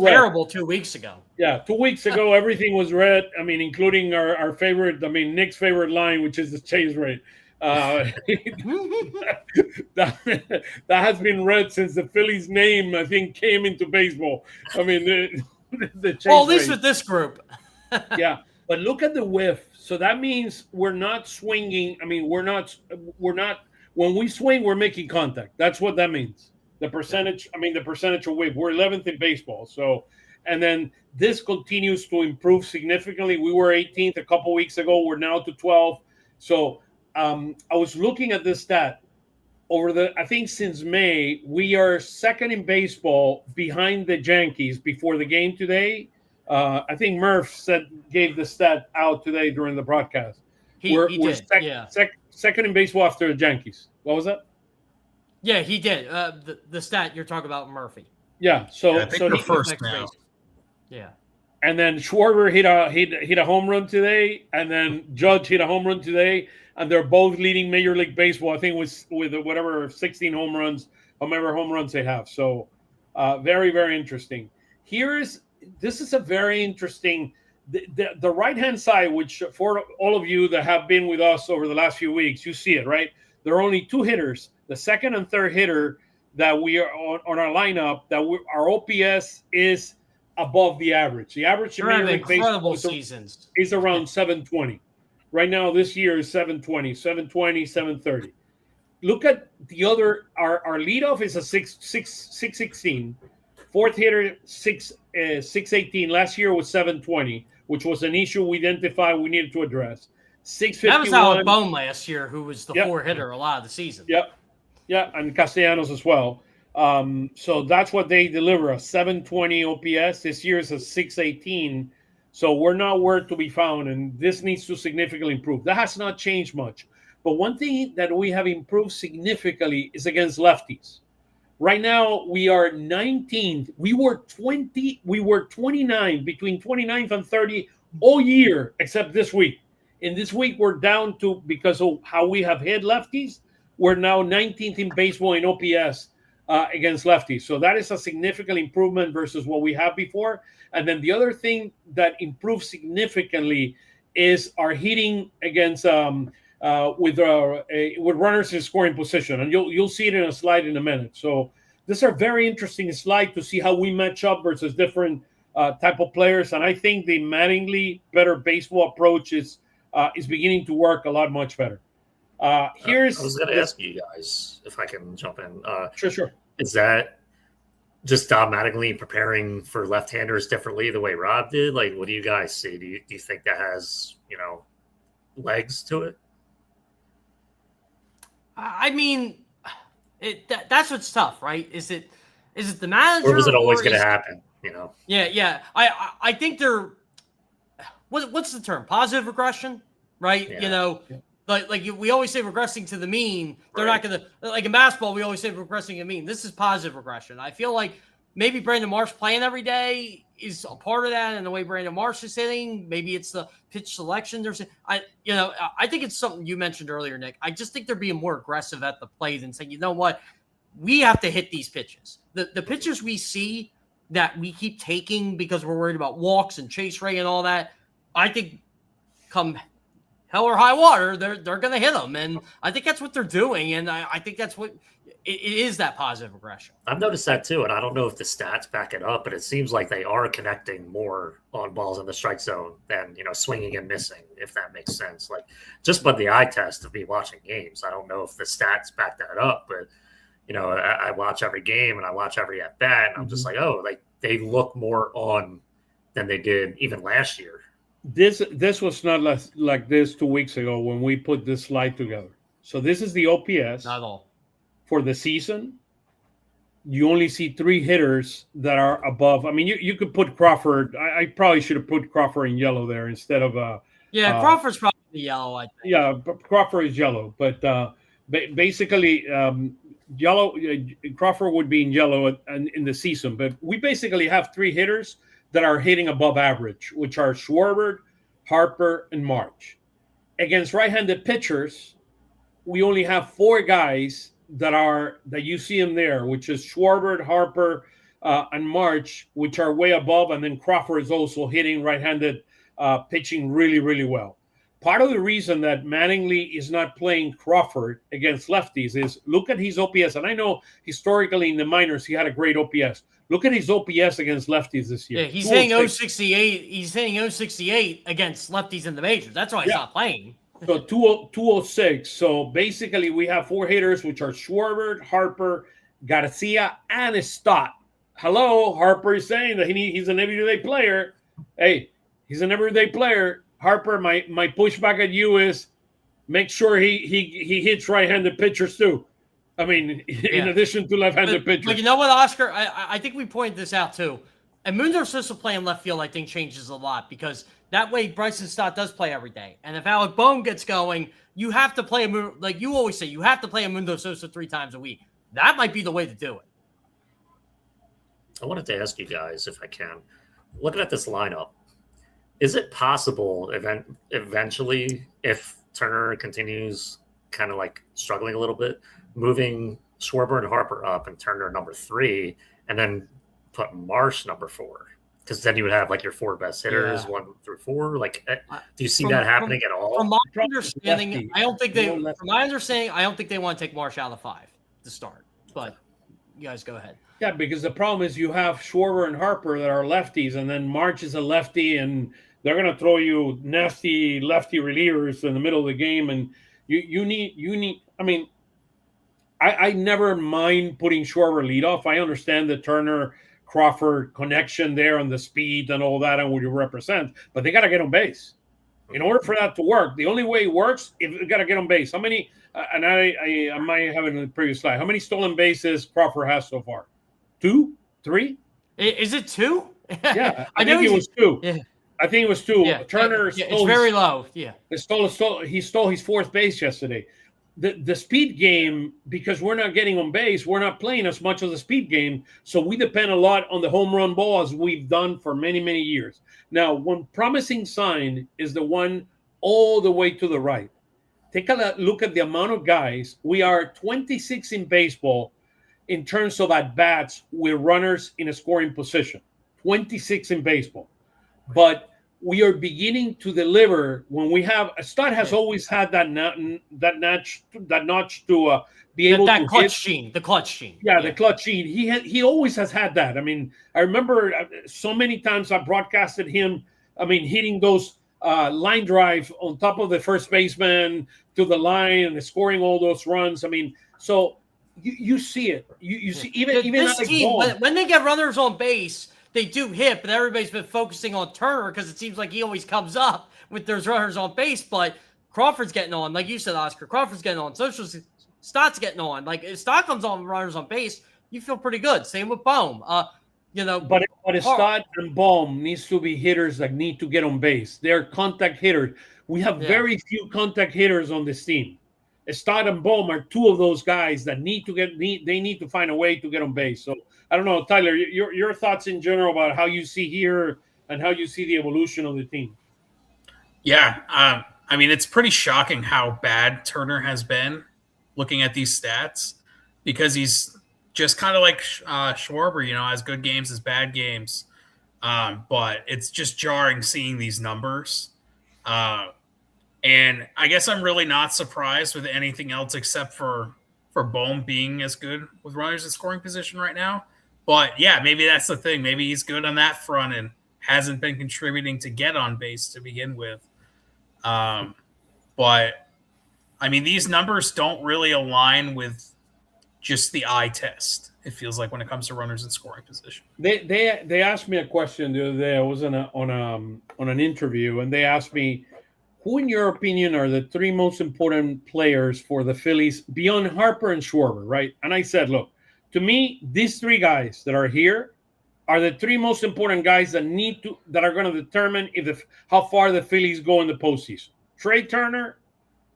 terrible 2 weeks ago. Yeah, 2 weeks ago, everything was red. I mean, including our favorite, Nick's favorite line, which is the chase rate. That has been read since the Phillies name, I think, came into baseball. I mean, the chase well, at least rate. with this group. Yeah, but look at the whiff. So that means we're not swinging. I mean, we're not. When we swing, we're making contact. That's what that means. The percentage. I mean, the percentage of whiff. We're 11th in baseball. So, and then this continues to improve significantly. We were 18th a couple weeks ago. We're now to 12. So. I was looking at this stat I think since May, we are second in baseball behind the Yankees before the game today. I think Murph gave the stat out today during the broadcast. We're second in baseball after the Yankees. What was that? Yeah, he did. The stat you're talking about, Murphy. Yeah. So I think they're first now. Yeah. And then Schwarber hit a home run today, and then Judge hit a home run today, and they're both leading Major League Baseball. I think with whatever 16 home runs, however home runs they have. So very, very interesting. This is a very interesting. The right hand side, which for all of you that have been with us over the last few weeks, you see it, right? There are only two hitters. The second and third hitter that we are on our lineup, our OPS is above the average. The average in Major League Baseball is around 720. Right now, this year is 720, 730. Look at the other. Our leadoff is a 616. Fourth hitter 618. Last year was 720, which was an issue we identified we needed to address. 651. That was Alec Bone last year, who was the four hitter a lot of the season. Yep, and Castellanos as well. So that's what they deliver, a 720 OPS. This year is a 618. So we're nowhere to be found, and this needs to significantly improve. That has not changed much. But one thing that we have improved significantly is against lefties. Right now, we are 19th. We were 29, between 29th and 30 all year, except this week. In this week, we're down to, because of how we have hit lefties, we're now 19th in baseball in OPS against lefties. So that is a significant improvement versus what we had before. And then the other thing that improved significantly is our hitting against with runners in scoring position. And you'll see it in a slide in a minute. So these are very interesting slides to see how we match up versus different type of players. And I think the Mattingly better baseball approach is beginning to work a lot much better. I was going to ask you guys if I can jump in. Sure. Is that just automatically preparing for left-handers differently the way Rob did? Like, what do you guys see? Do you think that has, legs to it? I mean, that's what's tough, right? Is it the manager, or is it always going to happen? Yeah. I think they're what's the term? Positive regression, right? Yeah. Like we always say regressing to the mean. They're not going to, like in basketball, we always say regressing to the mean. This is positive regression. I feel like maybe Brandon Marsh playing every day is a part of that, and the way Brandon Marsh is hitting. Maybe it's the pitch selection. I think it's something you mentioned earlier, Nick. I just think they're being more aggressive at the plate and saying, you know what, we have to hit these pitches. The pitches we see that we keep taking because we're worried about walks and chase rate and all that, I think come hell or high water, they're going to hit them. And I think that's what they're doing. And I think that's what it is, that positive regression. I've noticed that too. And I don't know if the stats back it up, but it seems like they are connecting more on balls in the strike zone than, swinging and missing, if that makes sense. Like just by the eye test of me watching games, I don't know if the stats back that up, but I watch every game and I watch every at bat, and I'm just like, oh, like they look more on than they did even last year. This was not like this 2 weeks ago when we put this slide together. So this is the OPS. Not at all. For the season. You only see 3 hitters that are above. I mean, you could put Crawford. I probably should have put Crawford in yellow there instead of Crawford's probably yellow, I think. Yeah, Crawford is yellow, but basically yellow. Crawford would be in yellow in the season, but we basically have 3 hitters that are hitting above average, which are Schwarber, Harper, and Marsh. Against right-handed pitchers, we only have 4 guys that you see them there, which is Schwarber, Harper, and Marsh, which are way above, and then Crawford is also hitting right-handed pitching really, really well. Part of the reason that Mattingly is not playing Crawford against lefties is look at his OPS. And I know historically in the minors he had a great OPS. Look at his OPS against lefties this year. Yeah, he's hitting 068. He's hitting 068 against lefties in the majors. That's why he's not playing. So 206. So basically we have 4 hitters, which are Schwarber, Harper, Garcia, and Stott. Hello, Harper is saying that he's an everyday player. Hey, he's an everyday player. Harper, my pushback at you is make sure he hits right-handed pitchers too. I mean, in addition to left-handed pitchers. But you know what, Oscar? I think we pointed this out too. And Mundo Sosa playing left field, I think, changes a lot because that way Bryson Stott does play every day. And if Alec Bohm gets going, you have to play like you always say, you have to play a Mundo Sosa 3 times a week. That might be the way to do it. I wanted to ask you guys, if I can, looking at this lineup, is it possible eventually, if Turner continues kind of like struggling a little bit, moving Schwarber and Harper up and Turner number 3, and then put Marsh number 4? Because then you would have like your 4 best hitters, 1 through 4. Like, do you see that happening at all? From my understanding, I don't think they want to take Marsh out of 5 to start. But you guys go ahead. Yeah, because the problem is you have Schwarber and Harper that are lefties, and then Marsh is a lefty, and they're going to throw you nasty lefty relievers in the middle of the game, and you need. I mean, I never mind putting Schwarber leadoff. I understand the Turner Crawford connection there and the speed and all that and what you represent, but they got to get on base. In order for that to work, the only way it works if you got to get on base. How many? And I might have it in the previous slide. How many stolen bases Crawford has so far? 2, 3? Is it 2? Yeah, I think it was 2. Yeah. I think it was 2. Yeah, Turner it's very low. Yeah. He stole his 4th base yesterday. The speed game, because we're not getting on base, we're not playing as much of the speed game, so we depend a lot on the home run ball as we've done for many, many years. Now, one promising sign is the one all the way to the right. Take a look at the amount of guys. We are 26 in baseball in terms of at-bats with runners in a scoring position. 26 in baseball. But we are beginning to deliver when we have – Stott has always had that notch to be able that to clutch hit. gene, the clutch gene. Yeah, the clutch gene. He always has had that. I mean, I remember so many times I broadcasted him. I mean, hitting those line drive on top of the first baseman to the line and scoring all those runs. I mean, so you see it. You see even this like team when they get runners on base, they do hit, but everybody's been focusing on Turner because it seems like he always comes up with those runners on base. But Crawford's getting on, like you said, Oscar. Crawford's getting on. Stott's getting on. Like if Stott comes on runners on base, you feel pretty good. Same with Bohm. But Stott and Bohm needs to be hitters that need to get on base. They're contact hitters. We have very few contact hitters on this team. Stott and Bohm are two of those guys that need to find a way to get on base. So I don't know, Tyler, your thoughts in general about how you see here and how you see the evolution of the team. Yeah, I mean, it's pretty shocking how bad Turner has been looking at these stats, because he's just kind of like Schwarber, has good games, has bad games. But it's just jarring seeing these numbers. And I guess I'm really not surprised with anything else except for Bohm being as good with runners in scoring position right now. But yeah, maybe that's the thing. Maybe he's good on that front and hasn't been contributing to get on base to begin with. But I mean, these numbers don't really align with just the eye test. It feels like when it comes to runners in scoring position. They asked me a question the other day. I was on an interview, and they asked me, who, in your opinion, are the three most important players for the Phillies beyond Harper and Schwarber, right? And I said, look, to me, these three guys that are here are the three most important guys that are going to determine how far the Phillies go in the postseason. Trey Turner,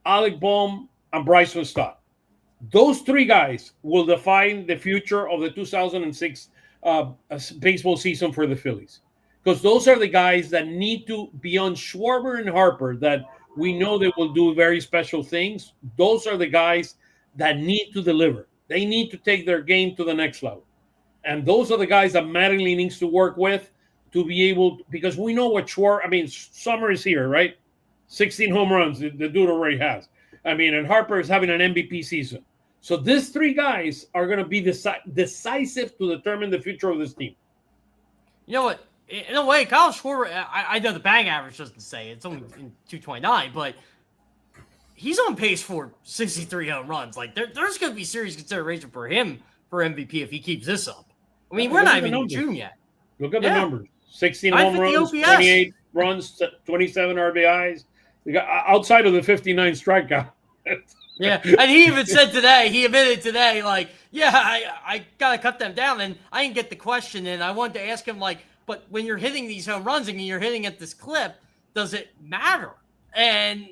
Alec Bohm, and Bryson Stott. Those three guys will define the future of the 2006 baseball season for the Phillies. Because those are the guys that need to, beyond Schwarber and Harper, that we know they will do very special things. Those are the guys that need to deliver. They need to take their game to the next level. And those are the guys that Mattingly needs to work with to be able, because we know what Summer is here, right? 16 home runs, the dude already has. And Harper is having an MVP season. So these three guys are going to be decisive to determine the future of this team. You know what? In a way, Kyle Schwarber, I know the batting average doesn't say it's only in 229, but he's on pace for 63 home runs. Like there's going to be serious consideration for him for MVP if he keeps this up. I mean, we're not even in June yet. Look at the numbers: 16 home runs, 28 runs, 27 RBIs. Outside of the 59 strikeout. Yeah, and he admitted today, like, yeah, I got to cut them down. And I didn't get the question, and I wanted to ask him, like, but when you're hitting these home runs and you're hitting at this clip, does it matter? And,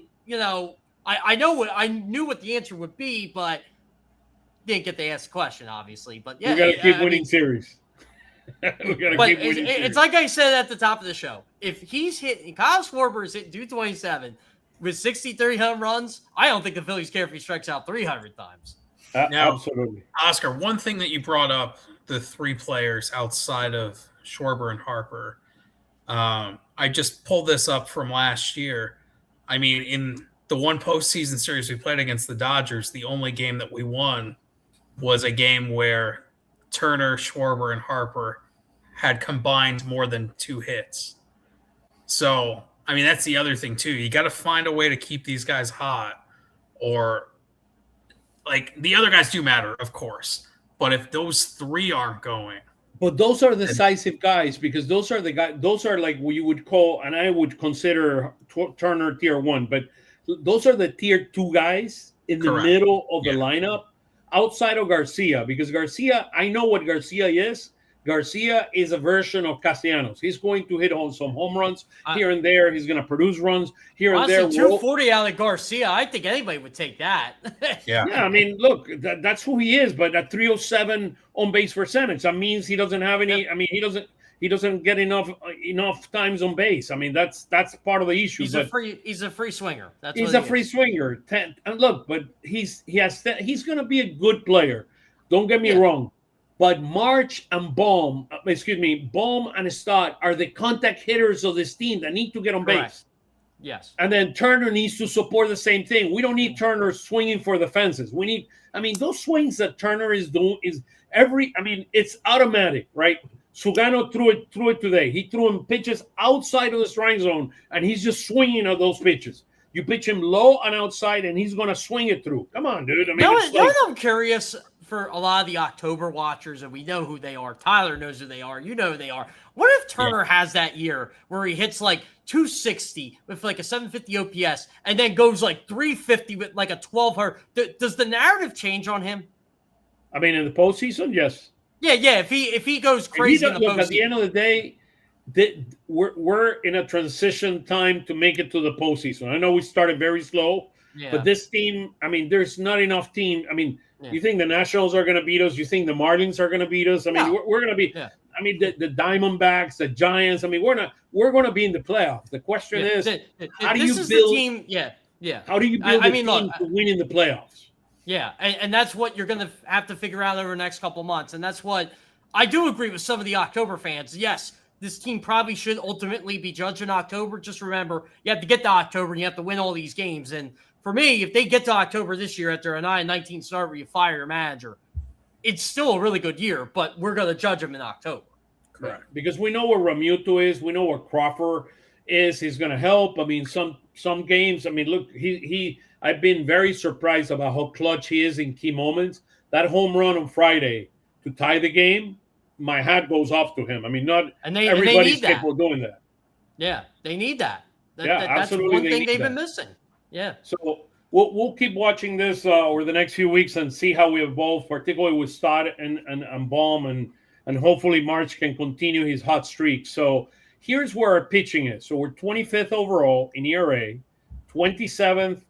I knew what the answer would be, but didn't get to ask the question, obviously. But yeah, we got to keep winning series. It's like I said at the top of the show. If he's hitting, Kyle Schwarber is hitting 227 with 63 home runs, I don't think the Phillies care if he strikes out 300 times. Now, absolutely. Oscar, one thing that you brought up, the three players outside of Schwarber and Harper, I just pulled this up from last year. I mean, in the one postseason series we played against the Dodgers, the only game that we won was a game where Turner, Schwarber, and Harper had combined more than 2 hits. So, I mean, that's the other thing, too. You got to find a way to keep these guys hot, or like the other guys do matter, of course. But if those three aren't going. But those are decisive guys, because those are the guys, those are like what you would call, and I would consider Turner tier 1, but those are the tier 2 guys in the middle of the lineup outside of Garcia, because Garcia, I know what Garcia is. Garcia is a version of Castellanos. He's going to hit some home runs here and there. He's going to produce runs here and there. 240 out of Garcia. I think anybody would take that. Yeah. I mean, look, that's who he is. But at 307 on base percentage, that means he doesn't have any. I mean, he doesn't get enough times on base. I mean, that's part of the issue. He's a free swinger. He's a free swinger. And look, but he's going to be a good player. Don't get me wrong. But Marsh and Bohm and Stott are the contact hitters of this team that need to get on base. Yes. And then Turner needs to support the same thing. We don't need Turner swinging for the fences. We need, those swings that Turner is doing it's automatic, right? Sugano threw it today. He threw him pitches outside of the strike zone, and he's just swinging at those pitches. You pitch him low and outside, and he's going to swing it through. Come on, dude. I'm curious for a lot of the October watchers, and we know who they are. Tyler knows who they are. You know who they are. What if Turner has that year where he hits like 260 with like a 750 OPS and then goes like 350 with like a 12 Does the narrative change on him? In the postseason, yes. Yeah. If he goes crazy in the postseason. At the end of the day, we're in a transition time to make it to the postseason. I know we started very slow, but this team, there's not enough team. You think the Nationals are going to beat us? You think the Marlins are going to beat us? We're going to be. The Diamondbacks, the Giants. We're going to be in the playoff. The question is, how do you build? How do you build a team to win in the playoffs? Yeah, and that's what you're going to have to figure out over the next couple months. And that's what I do agree with some of the October fans. Yes, this team probably should ultimately be judged in October. Just remember, you have to get to October and you have to win all these games. And for me, if they get to October this year after a 9-19 start where you fire your manager, it's still a really good year, but we're going to judge them in October. Correct. Because we know where Realmuto is. We know where Crawford is. He's going to help. Some games, look, I've been very surprised about how clutch he is in key moments. That home run on Friday to tie the game, my hat goes off to him. Everybody's capable of doing that. Yeah, they need that. That's absolutely one thing they've been missing. Yeah. So we'll keep watching this over the next few weeks and see how we evolve, particularly with Stott and Baum, and hopefully Marsh can continue his hot streak. So here's where our pitching is. So we're 25th overall in ERA, 27th.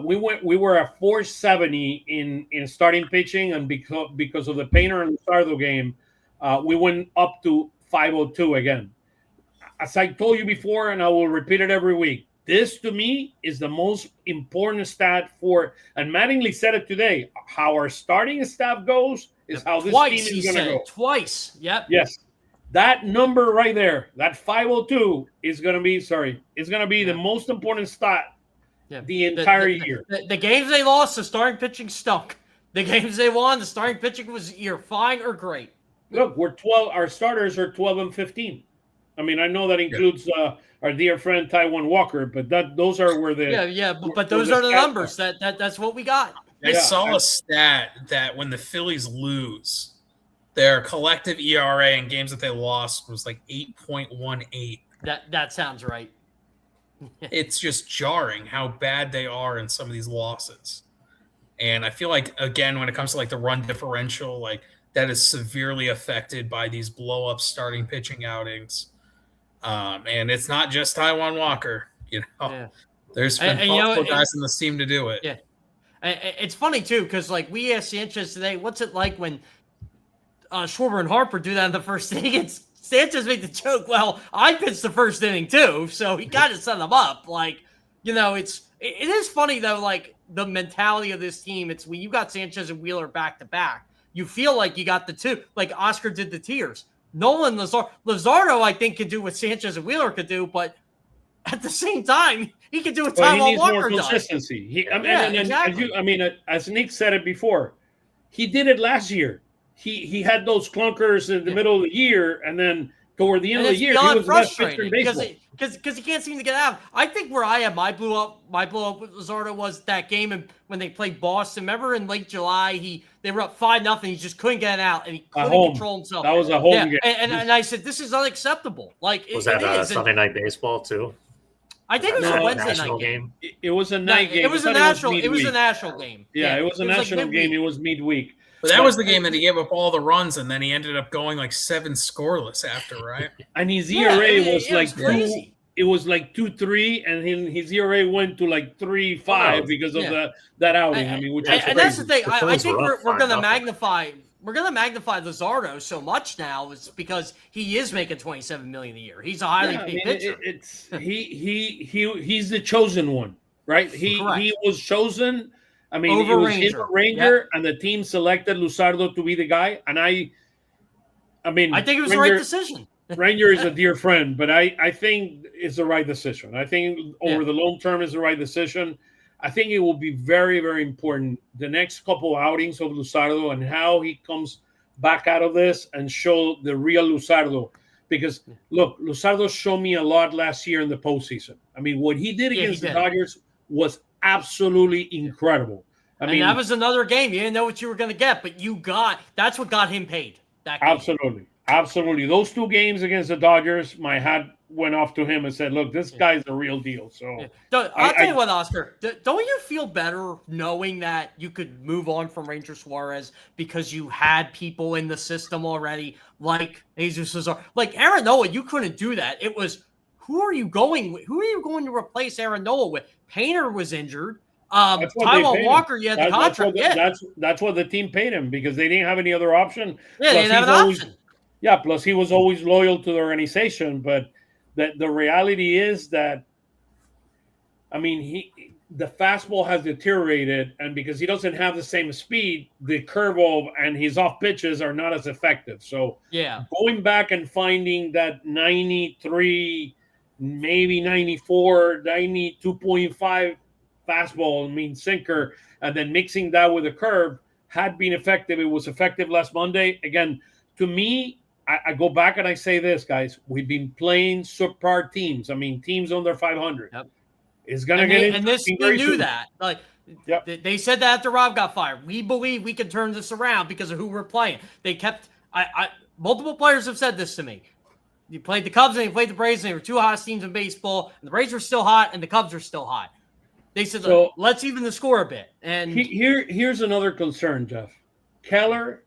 We were at 470 in starting pitching, and because of the Painter and Luzardo game, we went up to 502 again. As I told you before, and I will repeat it every week, this to me is the most important stat and Mattingly said it today. How our starting staff goes is how this team is going to go. Twice. Yep. Yes. That number right there, that 502 is going to be, the most important stat the entire year. The games they lost, the starting pitching stunk. The games they won, the starting pitching was either fine or great. Look, we're 12. Our starters are 12 and 15. I know that includes our dear friend Taiwan Walker, but those are where the but those are the numbers. That's what we got. I saw a stat that when the Phillies lose, their collective ERA in games that they lost was like 8.18. That sounds right. It's just jarring how bad they are in some of these losses. And I feel like, again, when it comes to like the run differential, like that is severely affected by these blow-up starting pitching outings. And it's not just Taiwan Walker. There's been multiple guys in this team to do it. Yeah. It's funny, too, because like we asked Sanchez today, what's it like when Schwarber and Harper do that in the first inning? Sanchez made the joke, well, I pitched the first inning, too, so he kind of set them up. Like, it is funny, though, like the mentality of this team. It's when you got Sanchez and Wheeler back-to-back, you feel like you got the two, like Oscar did the tiers. Nolan Luzardo, I think, could do what Sanchez and Wheeler could do, but at the same time, he could do what Taiwan Walker does. He needs more consistency. Exactly. As Nick said it before, he did it last year. He had those clunkers in the middle of the year, and then toward the end of the year, he was the best pitcher in baseball. Because he can't seem to get out. I think where I am, my blow up with Luzardo was that game when they played Boston. Remember in late July, they were up 5-0. He just couldn't get out, and he couldn't control himself. That was a home game. And I said, this is unacceptable. Like was that Sunday Night Baseball too? I think it was a Wednesday night game. It was a night game. It was a national game. Yeah, it was a national game. It was midweek. But that was the game that he gave up all the runs, and then he ended up going like 7 scoreless after, right? And his ERA was like crazy. It was like 2.3, and his ERA went to like 3.5 because of that outing. Which was and that's the thing. I think we're going to magnify. We're going to magnify Luzardo so much now is because he is making $27 million a year. He's a highly paid pitcher. He's the chosen one, right? He was chosen. It was him, a Ranger, and the team selected Luzardo to be the guy. And I think it was the right decision. Ranger is a dear friend, but I think it's the right decision. I think over the long term is the right decision. I think it will be very, very important the next couple outings of Luzardo and how he comes back out of this and show the real Luzardo. Because look, Luzardo showed me a lot last year in the postseason. I mean, what he did against the Dodgers was absolutely incredible. I mean, that was another game. You didn't know what you were going to get, but that's what got him paid. That game. Absolutely. Those 2 games against the Dodgers, my hat went off to him and said, look, this guy's the real deal. So I'll tell you what, Oscar, don't you feel better knowing that you could move on from Ranger Suarez because you had people in the system already like Jesus Cesar, like Aaron Nola? You couldn't do that. It was, who are you going to replace Aaron Nola with? Painter was injured. Taijuan Walker, you had the contract. That's what the team paid him because they didn't have any other option. Yeah, they didn't have an option. Yeah, plus he was always loyal to the organization. But the reality is that, I mean, the fastball has deteriorated, and because he doesn't have the same speed, the curveball and his off pitches are not as effective. So going back and finding that 93, maybe 94, 92.5 fastball, I mean sinker, and then mixing that with a curve had been effective. It was effective last Monday. Again, to me, I go back and I say this, guys. We've been playing subpar teams. I mean, teams under 500. Yep. It's going to get into. And this, we knew that. Like, they said that after Rob got fired. We believe we can turn this around because of who we're playing. They kept. Multiple players have said this to me. You played the Cubs and you played the Braves, and they were 2 hottest teams in baseball. And the Braves are still hot, and the Cubs are still hot. They said, let's even the score a bit. And here's another concern, Jeff. Keller,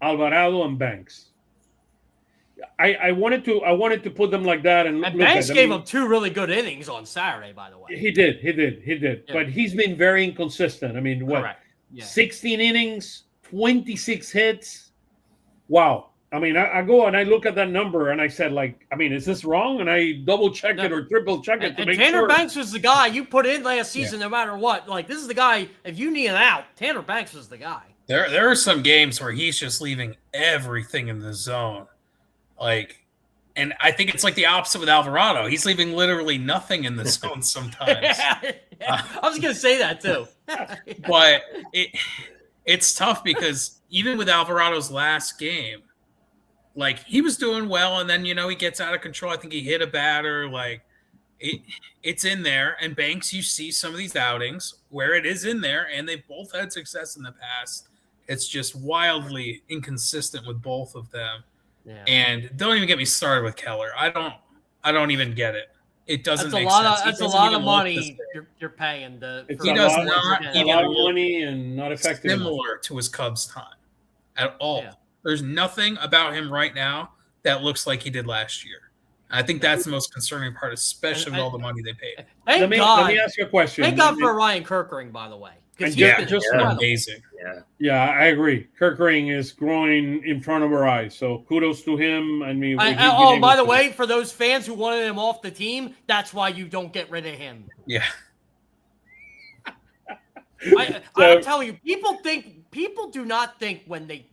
Alvarado, and Banks. I wanted to put them like that, and Banks gave him 2 really good innings on Saturday, by the way. He did. Yeah. But he's been very inconsistent. I mean, 16 innings, 26 hits. Wow. I mean, I go and I look at that number and I said, like, I mean, is this wrong? And I double check it or triple check it to make Tanner sure. Banks was the guy you put in last season, no matter what. Like, this is the guy. If you need an out, Tanner Banks was the guy. There are some games where he's just leaving everything in the zone. Like, and I think it's like the opposite with Alvarado. He's leaving literally nothing in the zone sometimes. I was going to say that too. But it's tough because even with Alvarado's last game, like, he was doing well, and then, he gets out of control. I think he hit a batter. Like, it's in there. And Banks, you see some of these outings where it is in there, and they've both had success in the past. It's just wildly inconsistent with both of them. Yeah. And don't even get me started with Keller. I don't even get it. It doesn't make sense. That's a lot of money you're paying. He does not even a lot of money and not effective. Similar to his Cubs time at all. Yeah. There's nothing about him right now that looks like he did last year. I think that's the most concerning part, especially with all the money they paid. Let me ask you a question. Thank God for Ryan Kirkering, by the way. Just amazing. Yeah, I agree. Kirkering is growing in front of our eyes, so kudos to him. I mean, by the way, for those fans who wanted him off the team, that's why you don't get rid of him. Yeah. I'm telling you, people do not think when they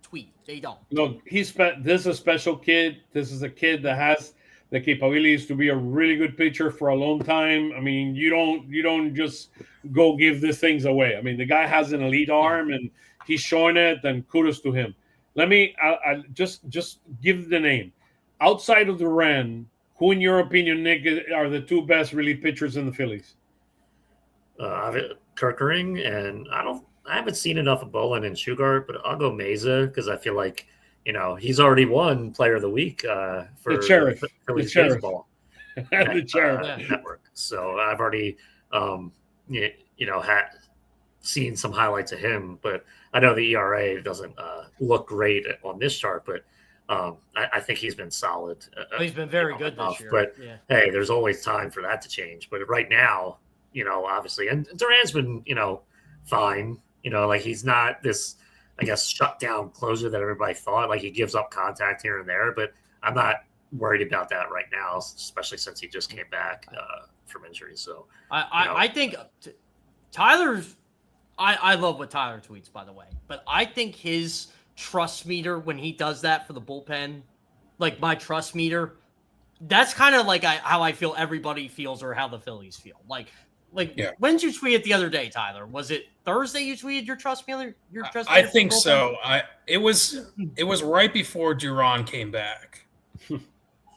tweet. They don't. Look, this is a special kid. This is a kid that has the capabilities to be a really good pitcher for a long time. I mean, you don't just go give these things away. I mean, the guy has an elite arm, and he's showing it, and kudos to him. Let me just give the name. Outside of Duran, who, in your opinion, Nick, are the 2 best relief pitchers in the Phillies? Kirkering, and I haven't seen enough of Bolin and Shugart, but I'll go Meza because I feel like, he's already won Player of the Week for the Sheriff. Phillies Baseball the Sheriff network. So I've already, had seen some highlights of him, but I know the ERA doesn't look great on this chart, but I think he's been solid. He's been very good this year. But hey, there's always time for that to change. But right now, obviously, and Duran's been, fine. Like, he's not this, I guess, shut down closer that everybody thought. Like, he gives up contact here and there, but I'm not worried about that right now, especially since he just came back from injury. So I think Tyler's. I love what Tyler tweets, by the way, but I think his trust meter when he does that for the bullpen like my trust meter. That's kind of like how I feel everybody feels, or how the Phillies feel. Like when did you tweet it the other day, Tyler? Was it Thursday you tweeted your trust meter? I think so. It was right before Duran came back.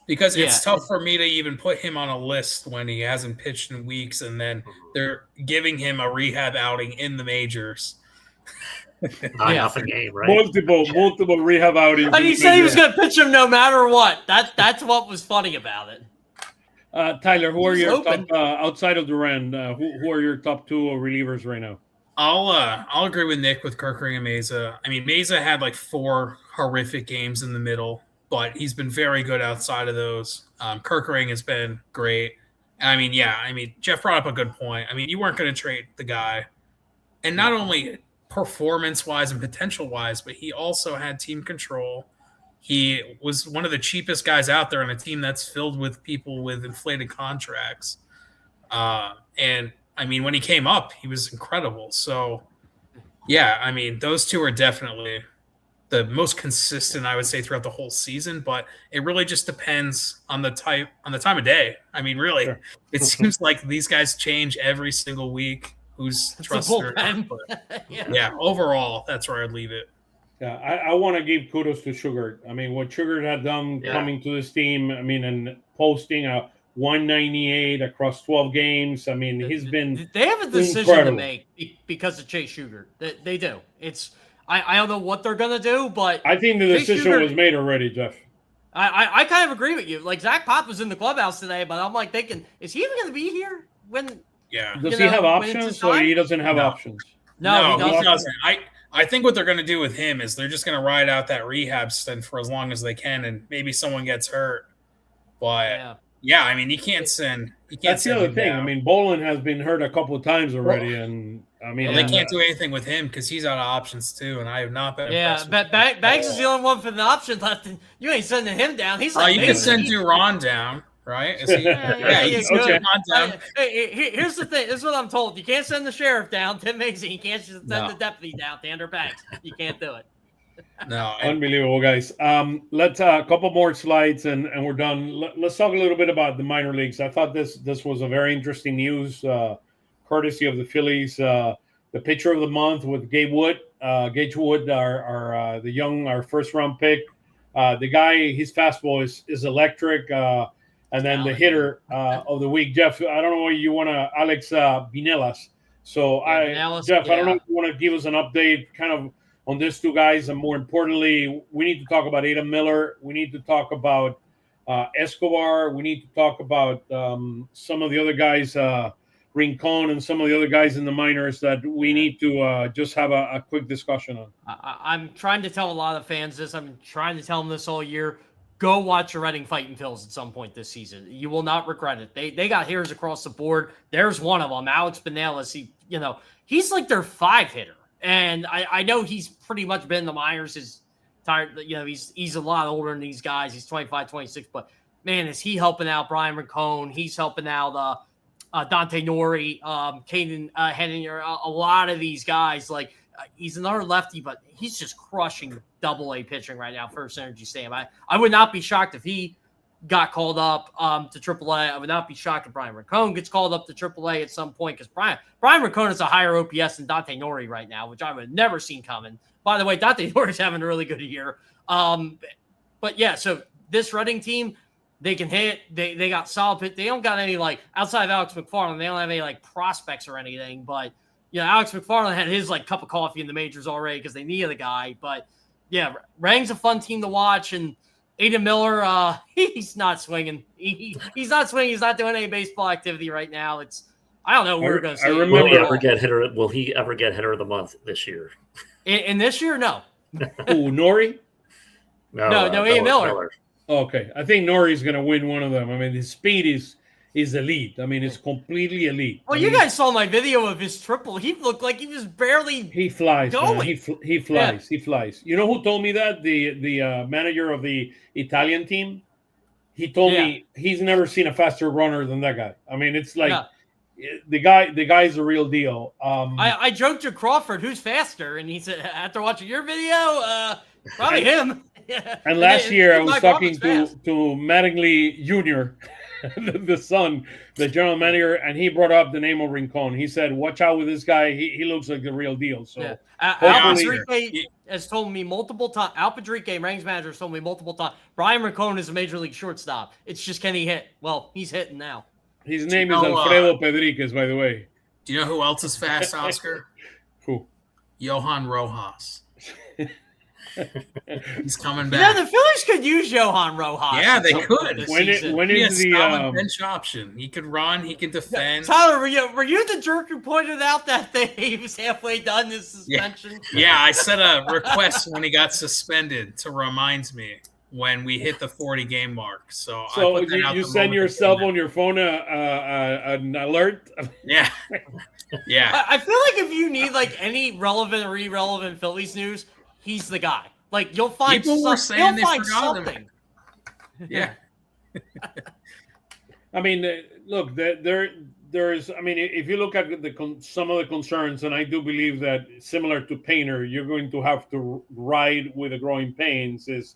Because it's tough for me to even put him on a list when he hasn't pitched in weeks, and then they're giving him a rehab outing in the majors. Nothing game, right? Multiple rehab outings. And he said he was going to pitch him no matter what. That's what was funny about it. Tyler, who are your top outside of Duran? Who are your top two relievers right now? I'll agree with Nick with Kerkering and Meza. I mean, Meza had like 4 horrific games in the middle, but he's been very good outside of those. Kerkering has been great. I mean, Jeff brought up a good point. I mean, you weren't going to trade the guy. And not only performance-wise and potential-wise, but he also had team control. He was one of the cheapest guys out there on a team that's filled with people with inflated contracts. And, I mean, when he came up, he was incredible. So, yeah, I mean, those two are definitely the most consistent, I would say, throughout the whole season. But it really just depends on the time of day. I mean, really, sure. It seems like these guys change every single week. Who's trusted? Yeah, overall, that's where I'd leave it. Yeah, I want to give kudos to Sugar. I mean, what Sugar had done coming to this team, I mean, and posting a 198 across 12 games. I mean, he's been They have a decision to make because of Chase Sugar. They do. It's I don't know what they're going to do, but I think the decision was made already, Jeff. I kind of agree with you. Like, Zach Pop was in the clubhouse today, but I'm like thinking, is he even going to be here when – Yeah. Does he have options, or he doesn't have options? No, he doesn't. I think what they're going to do with him is they're just going to ride out that rehab stint for as long as they can, and maybe someone gets hurt. But I mean, you can't send. That's the other thing. I mean, Bolin has been hurt a couple of times already, and I mean, they can't do anything with him because he's out of options too, and I have not been. Yeah, Banks is the only one for the option left, and you ain't sending him down. He's like, you can send Duran down. Right? Is he, he's okay. Here's the thing. This is what I'm told. You can't send the sheriff down, Tim Mason. You can't just send the deputy down, Andrew Banks. You can't do it. No. Unbelievable, guys. Let's a couple more slides and we're done. Let's talk a little bit about the minor leagues. I thought this was a very interesting news, courtesy of the Phillies. The pitcher of the month with Gage Wood, our first round pick. The guy, his fastball is electric. And then the hitter of the week, Jeff, I don't know what you want to, Alex Binelas. So, Jeff, I don't know if you want to give us an update kind of on these two guys. And more importantly, we need to talk about Adam Miller. We need to talk about Escobar. We need to talk about some of the other guys, Rincon and some of the other guys in the minors that we need to just have a quick discussion on. I'm trying to tell a lot of fans this. I'm trying to tell them this all year. Go watch the Reading Fighting Phils at some point this season. You will not regret it. They got hitters across the board. There's one of them, Alex Binelas. He's like their 5-hitter. And I know he's pretty much been in the minors. He's tired. He's a lot older than these guys. He's 25, 26. But, man, is he helping out Brian Rincon? He's helping out Dante Nori, Caden Henninger, a lot of these guys. Like, he's another lefty, but he's just crushing Double-A pitching right now, First Energy Stadium. I would not be shocked if he got called up to AAA. I would not be shocked if Brian Rincon gets called up to AAA at some point, because Brian Rincon is a higher OPS than Dante Nori right now, which I would have never seen coming. By the way, Dante Nori's having a really good year. But yeah, so this Reading team, they can hit. They got solid pitch. They don't got any, like, outside of Alex McFarland, they don't have any, like, prospects or anything, but Alex McFarland had his cup of coffee in the majors already because they needed the guy. But yeah, Reading's a fun team to watch, and Adam Miller, he's not swinging. He's not swinging. He's not doing any baseball activity right now. I don't know what we're going to see. Will he ever get hitter of the month this year? In this year, no. Ooh, Nori? No, Adam Miller. Okay, I think Nori's going to win one of them. I mean, his speed is elite. I mean, it's completely elite. Well, you guys saw my video of his triple. He looked like he was barely. He flies. Going. Man. He flies. Yeah. He flies. You know who told me that? The manager of the Italian team. He told me he's never seen a faster runner than that guy. I mean, it's like the guy's a real deal. I joked to Crawford, who's faster, and he said after watching your video, probably him. And last year I was Mike talking Roberts to Mattingly Jr., the son, the general manager, and he brought up the name of Rincon. He said, "Watch out with this guy. He looks like the real deal." So Al hopefully, Padrique has told me multiple times. Al Padrique, Rangers manager, has told me multiple times. Brian Rincon is a major league shortstop. It's just, can he hit? Well, he's hitting now. his name is Alfredo Pedriquez, by the way. Do you know who else is fast, Oscar? Who? Johan Rojas. He's coming Yeah, back. the Phillies could use Johan Rojas. Yeah, they could. When He is has the solid bench option. He could run. He could defend. Tyler, were you the jerk who pointed out that he was halfway done his suspension? Yeah, I sent a request when he got suspended to remind me when we hit the 40-game mark. So I put that out you the send moment yourself it came on your phone an alert? out. Yeah. Yeah. I feel like if you need like any relevant or irrelevant Phillies news, he's the guy. Like, you'll find People were saying they forgot something. him. Yeah. I mean, look, there's. I mean, if you look at some of the concerns, and I do believe that similar to Painter, you're going to have to ride with the growing pains. Is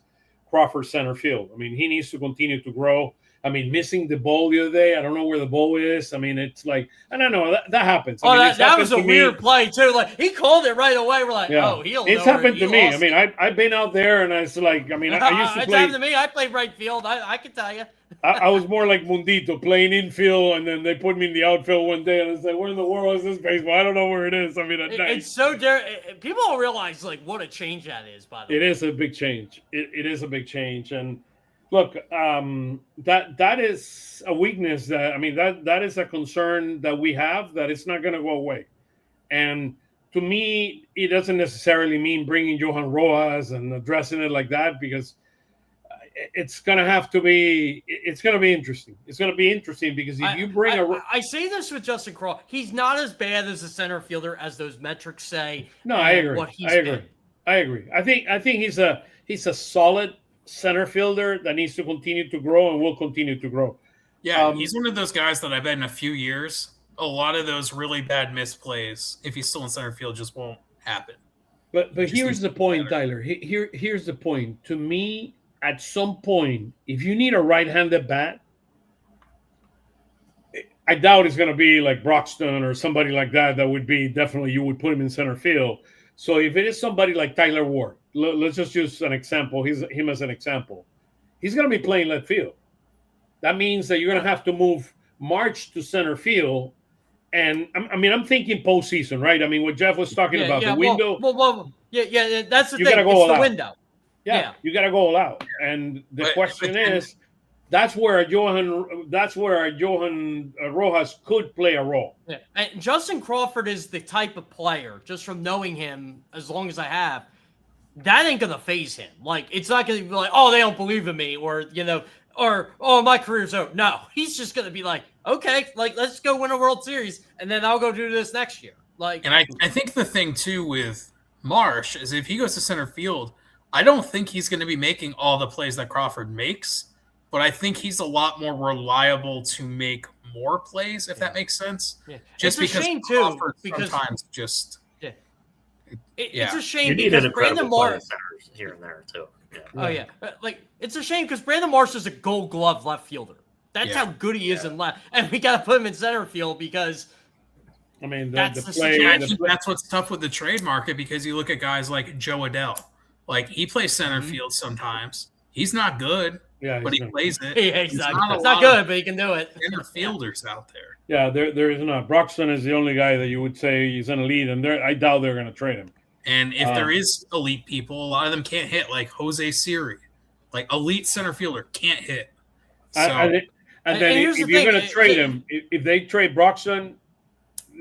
Crawford center field? I mean, he needs to continue to grow. I mean, missing the ball the other day. I don't know where the ball is. I mean, it's like, I don't know. That happens. Oh, I mean, that was a weird play, too. Like, he called it right away. We're like, oh, he'll It's happened to me. I mean, I've been out there, and it's like, I mean, I used to it's play. happened to me. I played right field. I can tell you. I was more like Mundito, playing infield, and then they put me in the outfield one day, and I was like, where in the world is this baseball? I don't know where it is. I mean, it's so people don't realize, like, what a change that is, by the way. It is a big change. It is a big change. And look, that is a weakness that, I mean, that is a concern that we have, that it's not going to go away. And to me, it doesn't necessarily mean bringing Johan Rojas and addressing it like that, because it's going to have to be, it's going to be interesting. It's going to be interesting because if you bring I say this with Justin Crawford, he's not as bad as a center fielder as those metrics say. No, I agree. I agree. I think he's a solid center fielder that needs to continue to grow and will continue to grow. Yeah, he's one of those guys that I bet in a few years, a lot of those really bad misplays, if he's still in center field, just won't happen. But here's the point, Tyler. Here's the point. To me, at some point, if you need a right-handed bat, I doubt it's going to be like Broxton or somebody like that. That would be definitely, you would put him in center field. So if it is somebody like Tyler Ward, let's just use an example. Him as an example. He's going to be playing left field. That means that you're going to have to move Marsh to center field. And I'm thinking postseason, right? I mean, what Jeff was talking about, the window. That's the thing. Gotta go it's the window. Yeah, you got to go all out. And the question is, that's where a Johan Rojas could play a role. Yeah. And Justin Crawford is the type of player, just from knowing him as long as I have, that ain't gonna phase him. Like, it's not gonna be like, oh, they don't believe in me, or oh, my career's over. No, he's just gonna be like, okay, like, let's go win a World Series, and then I'll go do this next year. Like, and I think the thing too with Marsh is if he goes to center field, I don't think he's going to be making all the plays that Crawford makes, but I think he's a lot more reliable to make more plays, if that makes sense. Yeah. Just it's because a shame Crawford too, because sometimes just it's a shame you need because an Brandon Marsh here and there too. Yeah. Oh yeah, like, it's a shame because Brandon Marsh is a Gold Glove left fielder. That's how good he is in left, and we got to put him in center field because. I mean, that's what's tough with the trade market, because you look at guys like Joe Adell. Like, he plays center field sometimes. He's not good, but he plays it. Yeah, exactly. It's not good, but he can do it. Center fielders out there. Yeah, there is not. Broxton is the only guy that you would say he's an elite, and I doubt they're going to trade him. And if there is elite people, a lot of them can't hit, like Jose Siri. Like, elite center fielder can't hit. So, and then if you're going to trade him, if they trade Broxton,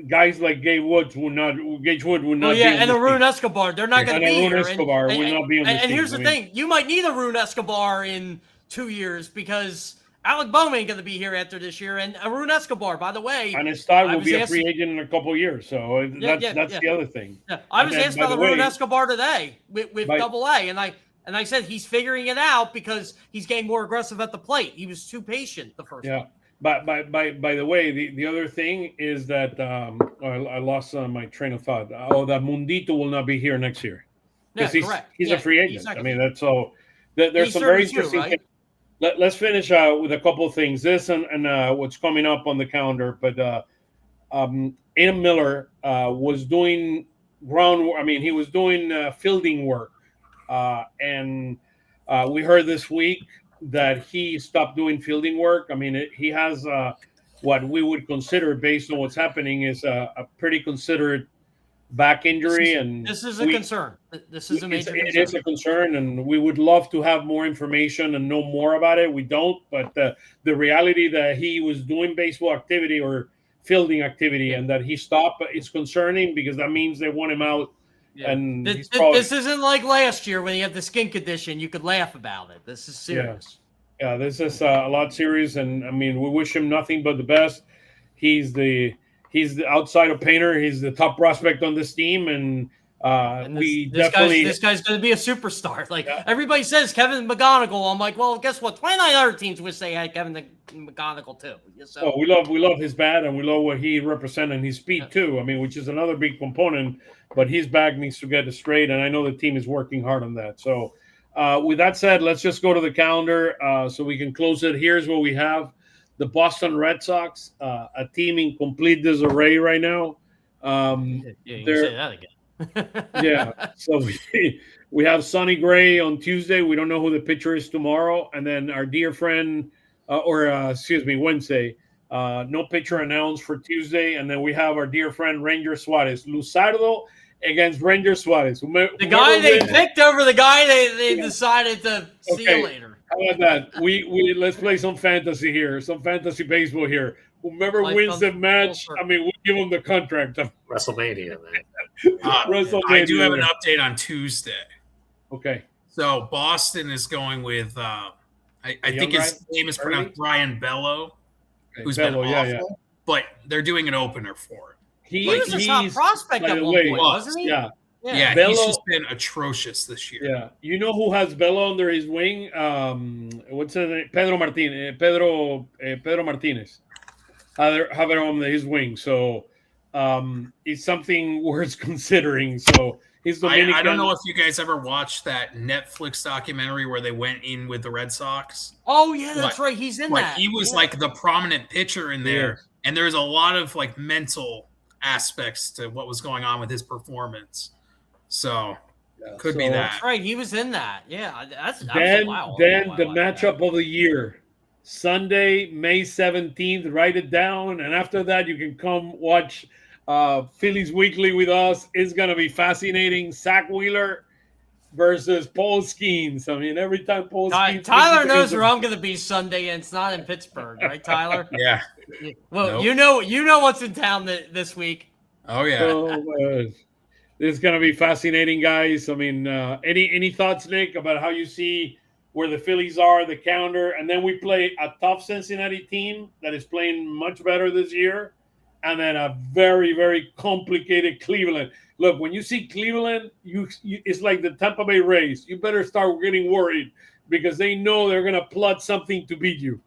guys like Gage Wood would not. Oh yeah, and Arun Escobar, they're not going to be here. Escobar will not be on the team. And here's the thing: you might need Arun Escobar in 2 years because Alec Bohm ain't going to be here after this year, and Arun Escobar, by the way, and Estad will be a free agent in a couple of years. So that's the other thing. Yeah. I was asked about Arun Escobar today with AA, and I said he's figuring it out because he's getting more aggressive at the plate. He was too patient the first time. But by the way, the other thing is that I lost my train of thought. Oh, that Mundito will not be here next year because he's a free agent. Exactly. I mean, that's so. There's He's some very 32, interesting right? things. Let's finish with a couple of things. This and what's coming up on the calendar. But Adam Miller was doing he was doing fielding work, and we heard this week that he stopped doing fielding work. I mean, he has what we would consider, based on what's happening, is a pretty considerate back injury, and this is a concern. This is a major concern. It is a concern, and we would love to have more information and know more about it. We don't, but the reality that he was doing baseball activity or fielding activity and that he stopped is concerning, because that means they want him out. Yeah. And this isn't like last year when he had the skin condition. You could laugh about it. This is serious. Yeah, this is a lot serious, and I mean, we wish him nothing but the best. He's the outside of Painter. He's the top prospect on this team, and this guy's going to be a superstar. Like everybody says, Kevin McGonigal. I'm like, well, guess what? 29 other teams wish they had Kevin McGonigal too. So we love his bat, and we love what he represents, and his speed too. I mean, which is another big component. But his back needs to get straight, and I know the team is working hard on that. So, with that said, let's just go to the calendar so we can close it. Here's what we have. The Boston Red Sox, a team in complete disarray right now. You say that again. Yeah. So we have Sonny Gray on Tuesday. We don't know who the pitcher is tomorrow. And then our dear friend, Wednesday. No pitcher announced for Tuesday. And then we have our dear friend Ranger Suarez. Luzardo against Ranger Suarez. The guy they picked over the guy they decided to see you later. How about that? We let's play some fantasy here, some fantasy baseball here. Whoever wins the match, I mean, we'll give them the contract. WrestleMania, man. I do have an update on Tuesday. Okay. So Boston is going with I think his name is pronounced Brian Bello, who's been awful, but they're doing an opener for him. He was a top prospect at one point, wasn't he? Yeah, Bello, he's just been atrocious this year. Yeah, you know who has Bello under his wing? What's his name? Pedro Martinez. Pedro Martinez. Have it on his wing. So it's something worth considering. So he's Dominican. I don't know if you guys ever watched that Netflix documentary where they went in with the Red Sox. Oh yeah, that's right. He's in that. He was like the prominent pitcher in there, and there's a lot of like mental aspects to what was going on with his performance. So could be that. That's right. He was in that. Yeah. Then the matchup of the year, Sunday, May 17th. Write it down, and after that, you can come watch Phillies Weekly with us. It's gonna be fascinating. Zack Wheeler versus Paul Skeens. I mean, every time Paul Skeens. Tyler knows where I'm gonna be Sunday, and it's not in Pittsburgh, right, Tyler? Yeah. Well, nope. you know what's in town this week. Oh yeah. So, it's going to be fascinating, guys. I mean, any thoughts, Nick, about how you see where the Phillies are, the calendar, and then we play a tough Cincinnati team that is playing much better this year, and then a very, very complicated Cleveland. Look, when you see Cleveland, it's like the Tampa Bay Rays. You better start getting worried because they know they're going to plot something to beat you.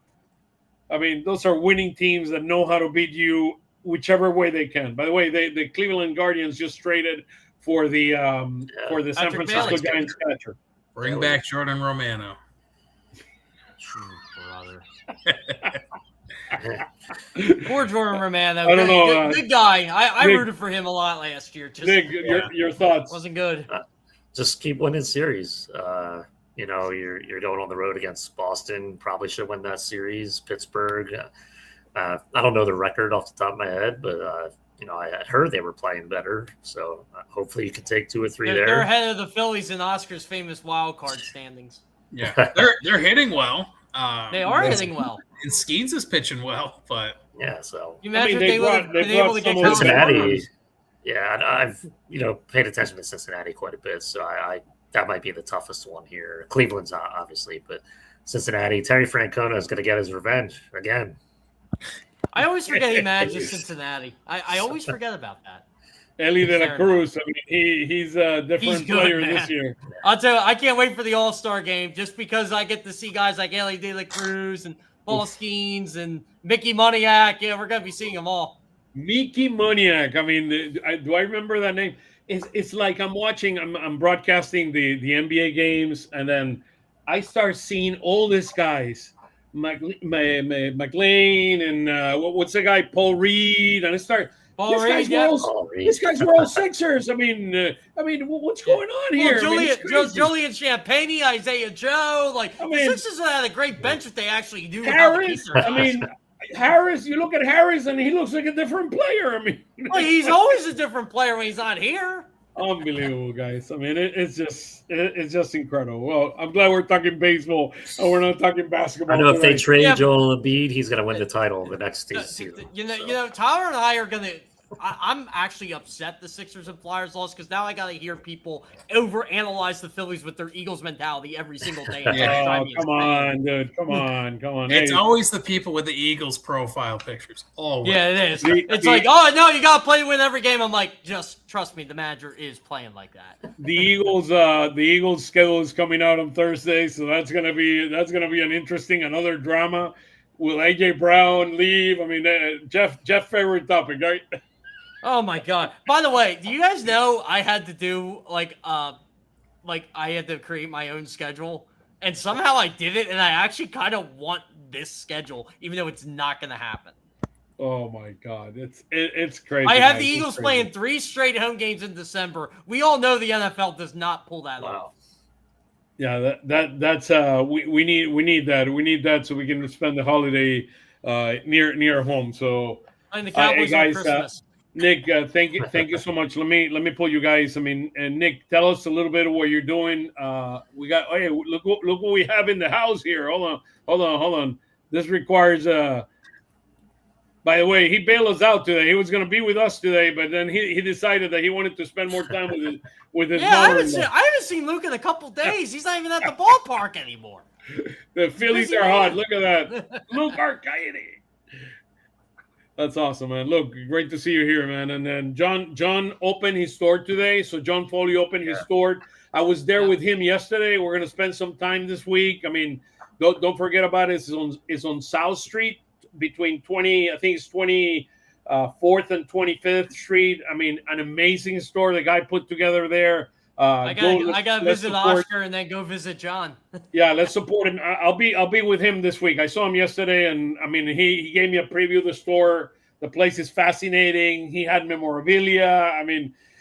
I mean, those are winning teams that know how to beat you whichever way they can. By the way, the Cleveland Guardians just traded for the San Francisco Giants catcher. Bring back Jordan Romano. Poor Jordan Romano. I don't know. Good guy. I rooted for him a lot last year. Nick, your thoughts? Wasn't good. Just keep winning series. You're going on the road against Boston. Probably should win that series. Pittsburgh. I don't know the record off the top of my head, but I had heard they were playing better. So hopefully you can take 2 or 3 there. They're ahead of the Phillies in Oscar's famous wild card standings. Yeah, they're hitting well. They are hitting well. And Skeens is pitching well, but so you imagine they would have been able to get Cincinnati. Yeah, I've paid attention to Cincinnati quite a bit, so I that might be the toughest one here. Cleveland's obviously, but Cincinnati. Terry Francona is going to get his revenge again. I always forget he manages Cincinnati. I always forget about that. Ellie De La Cruz. I mean, he's a different player this year. I'll tell you, I can't wait for the All-Star game just because I get to see guys like Ellie De La Cruz and Paul Skeens and Mickey Moniak. Yeah, we're going to be seeing them all. Mickey Moniak. I mean, do I remember that name? It's like I'm broadcasting the NBA games, and then I start seeing all these guys, McLean and what's the guy, Paul Reed, and I start. Paul Reed, yeah. These guys were all Sixers. I mean, what's going on here? Julian Champagny, Isaiah Joe, the Sixers had a great bench if they actually knew Harris. Harris. You look at Harris, and he looks like a different player. He's always a different player when he's not here. Unbelievable, guys. It's just incredible. Well, I'm glad we're talking baseball and we're not talking basketball. I know if they trade Joel Embiid, he's going to win the title the next season. You know, Tyler and I are going to. I'm actually upset the Sixers and Flyers lost because now I got to hear people overanalyze the Phillies with their Eagles mentality every single day. Come on, dude. Come on. It's always the people with the Eagles profile pictures. Always. Yeah, it is. It's like, oh, no, you got to play to win every game. I'm like, just trust me, the manager is playing like that. The Eagles schedule is coming out on Thursday, so that's gonna be an interesting another drama. Will AJ Brown leave? Jeff favorite topic, right? Oh my God! By the way, do you guys know I had to do I had to create my own schedule, and somehow I did it, and I actually kind of want this schedule, even though it's not going to happen. Oh my God, it's crazy. I have the Eagles playing 3 straight home games in December. We all know the NFL does not pull that off. Yeah, that's we need that. We need that so we can spend the holiday near home. So and the Cowboys guys, on Christmas. Nick, thank you so much. Let me pull you guys. Nick, tell us a little bit of what you're doing. We got look what we have in the house here. Hold on. This requires by the way, he bailed us out today. He was going to be with us today, but then he decided that he wanted to spend more time with his I haven't seen Luke in a couple days. He's not even at the ballpark anymore. The Phillies are hot. Look at that. Luke Arcady. That's awesome, man. Look, great to see you here, man. And then John opened his store today. So John Foley opened his store. I was there with him yesterday. We're gonna spend some time this week. Don't forget about it. It's on South Street between 24th and 25th Street. An amazing store the guy put together there. I gotta visit Oscar and then go visit John. Yeah, let's support him. I'll be with him this week. I saw him yesterday, and he gave me a preview of the store. The place is fascinating. He had memorabilia.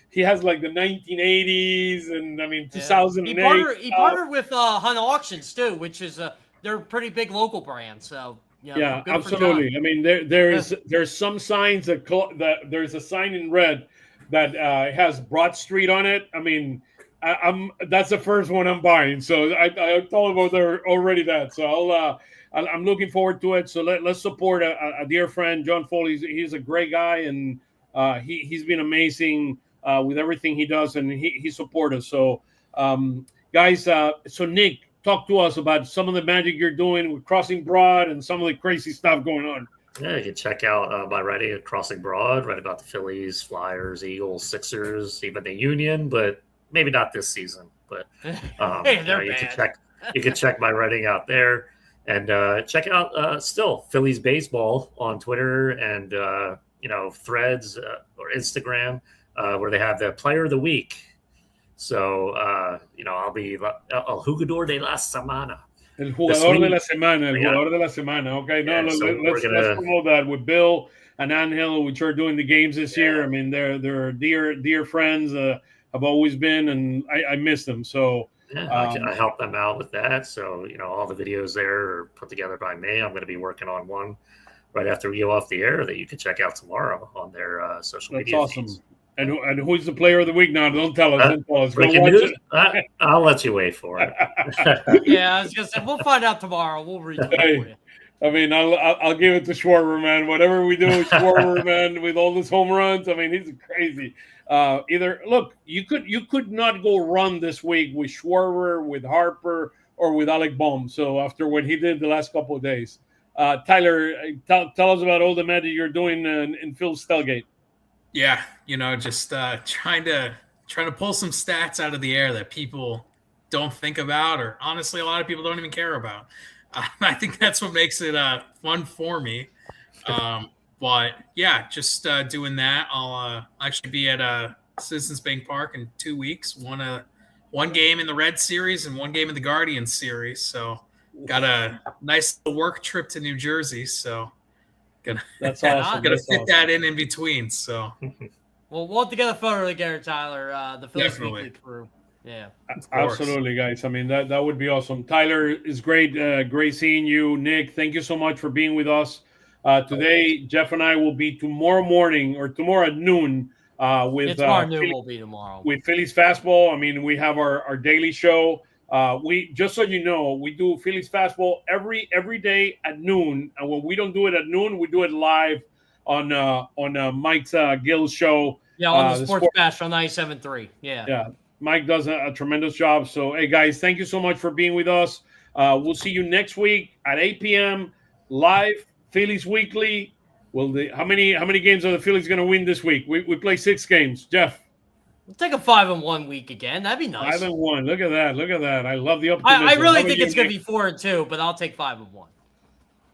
He has the 1980s and 2008. He partnered with Hunt Auctions too, which is they're a pretty big local brand. So yeah, absolutely. There's some signs that there's a sign in red that has Broad Street on it. That's the first one I'm buying. So I told about there already that. So I'm looking forward to it. So let's support a dear friend, John Foley. He's a great guy, and he's been amazing with everything he does, and he supports us. So guys, so Nick, talk to us about some of the magic you're doing with Crossing Broad and some of the crazy stuff going on. Yeah, you can check out my writing at Crossing Broad, write about the Phillies, Flyers, Eagles, Sixers, even the Union, but maybe not this season. But you can check my writing out there, and check out still Phillies baseball on Twitter and Threads or Instagram where they have the Player of the Week. So I'll be El Jugador de la Semana. El jugador de la semana, jugador de la semana. Okay, let's promote that with Bill and Angel, which are doing the games this year. They're dear friends. Have always been, and I miss them. So I help them out with that. So all the videos there are put together by me. I'm going to be working on one right after we go off the air that you can check out tomorrow on their social media. That's awesome. Feeds. And who's the player of the week now? Don't tell us. Go watch it. I'll let you wait for it. Yeah, I was going to say, we'll find out tomorrow. We'll read it for you. I'll give it to Schwarber, man. Whatever we do with Schwarber, man, with all these home runs, he's crazy. You could not go run this week with Schwarber, with Harper, or with Alec Bohm. So after what he did the last couple of days, Tyler, tell us about all the magic you're doing in Phil's Tailgate. Yeah, just trying to pull some stats out of the air that people don't think about, or honestly, a lot of people don't even care about. I think that's what makes it fun for me. But yeah, just doing that. I'll actually be at Citizens Bank Park in 2 weeks. Want to one game in the Red Series and one game in the Guardians series. So got a nice work trip to New Jersey. So that's awesome. Gonna fit that in between. So well, we'll have to get a photo together, Tyler. The Phillies Weekly crew. Yeah, absolutely, guys. I mean, that would be awesome. Tyler, is great. Great seeing you. Nick, thank you so much for being with us today. Jeff and I will be tomorrow morning or tomorrow at noon with will be tomorrow with Phillies Fastball. I mean, we have our daily show. We just so you know, we do Phillies Fastball every day at noon, and when we don't do it at noon, we do it live on Mike's Gill's show. Yeah, on the Sports Bash on 97.3. Yeah. Mike does a tremendous job. So, hey, guys, thank you so much for being with us. We'll see you next week at 8 p.m. live, Phillies Weekly. How many games are the Phillies going to win this week? We play 6 games. Jeff? We'll take a 5-1 week again. That'd be nice. 5-1. Look at that. I love the optimism. I really think it's going to be 4-2, but I'll take 5-1.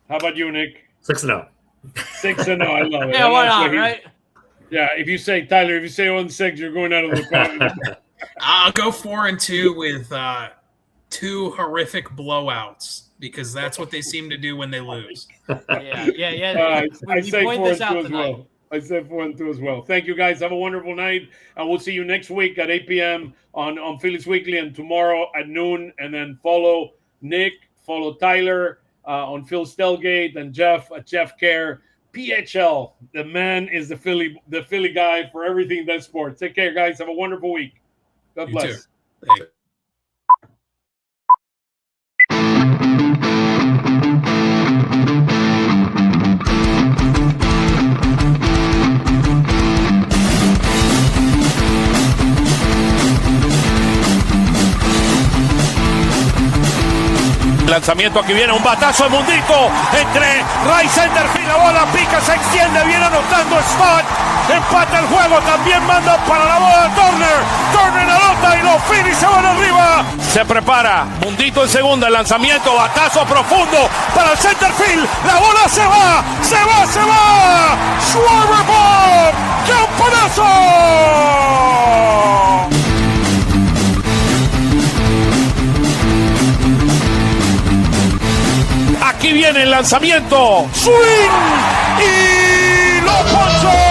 How about you, Nick? 6-0. 6-0. I love it. Yeah, why not, right? Yeah, if you say 1-6, you're going out of the planet. I'll go 4-2 with 2 horrific blowouts because that's what they seem to do when they lose. Yeah. I say 4-2 as well. I said 4-2 as well. Thank you, guys. Have a wonderful night, and we'll see you next week at 8 p.m. on Phillies Weekly, and tomorrow at noon. And then follow Nick, follow Tyler on Phil's Tailgate, and Jeff at Jeff Kerr. PHL, the man is the Philly guy for everything that's sports. Take care, guys. Have a wonderful week. God bless. Lanzamiento, aquí viene un batazo de Mundito entre right center field, la bola pica, se extiende, viene anotando Stott, empata el juego, también manda para la bola Turner anota y los Phillies se van arriba. Se prepara, Mundito en segunda, el lanzamiento, batazo profundo para el center field, la bola se va, Schwarber Bob, ¡campanazo! Aquí viene el lanzamiento. Swing y lo ponchó.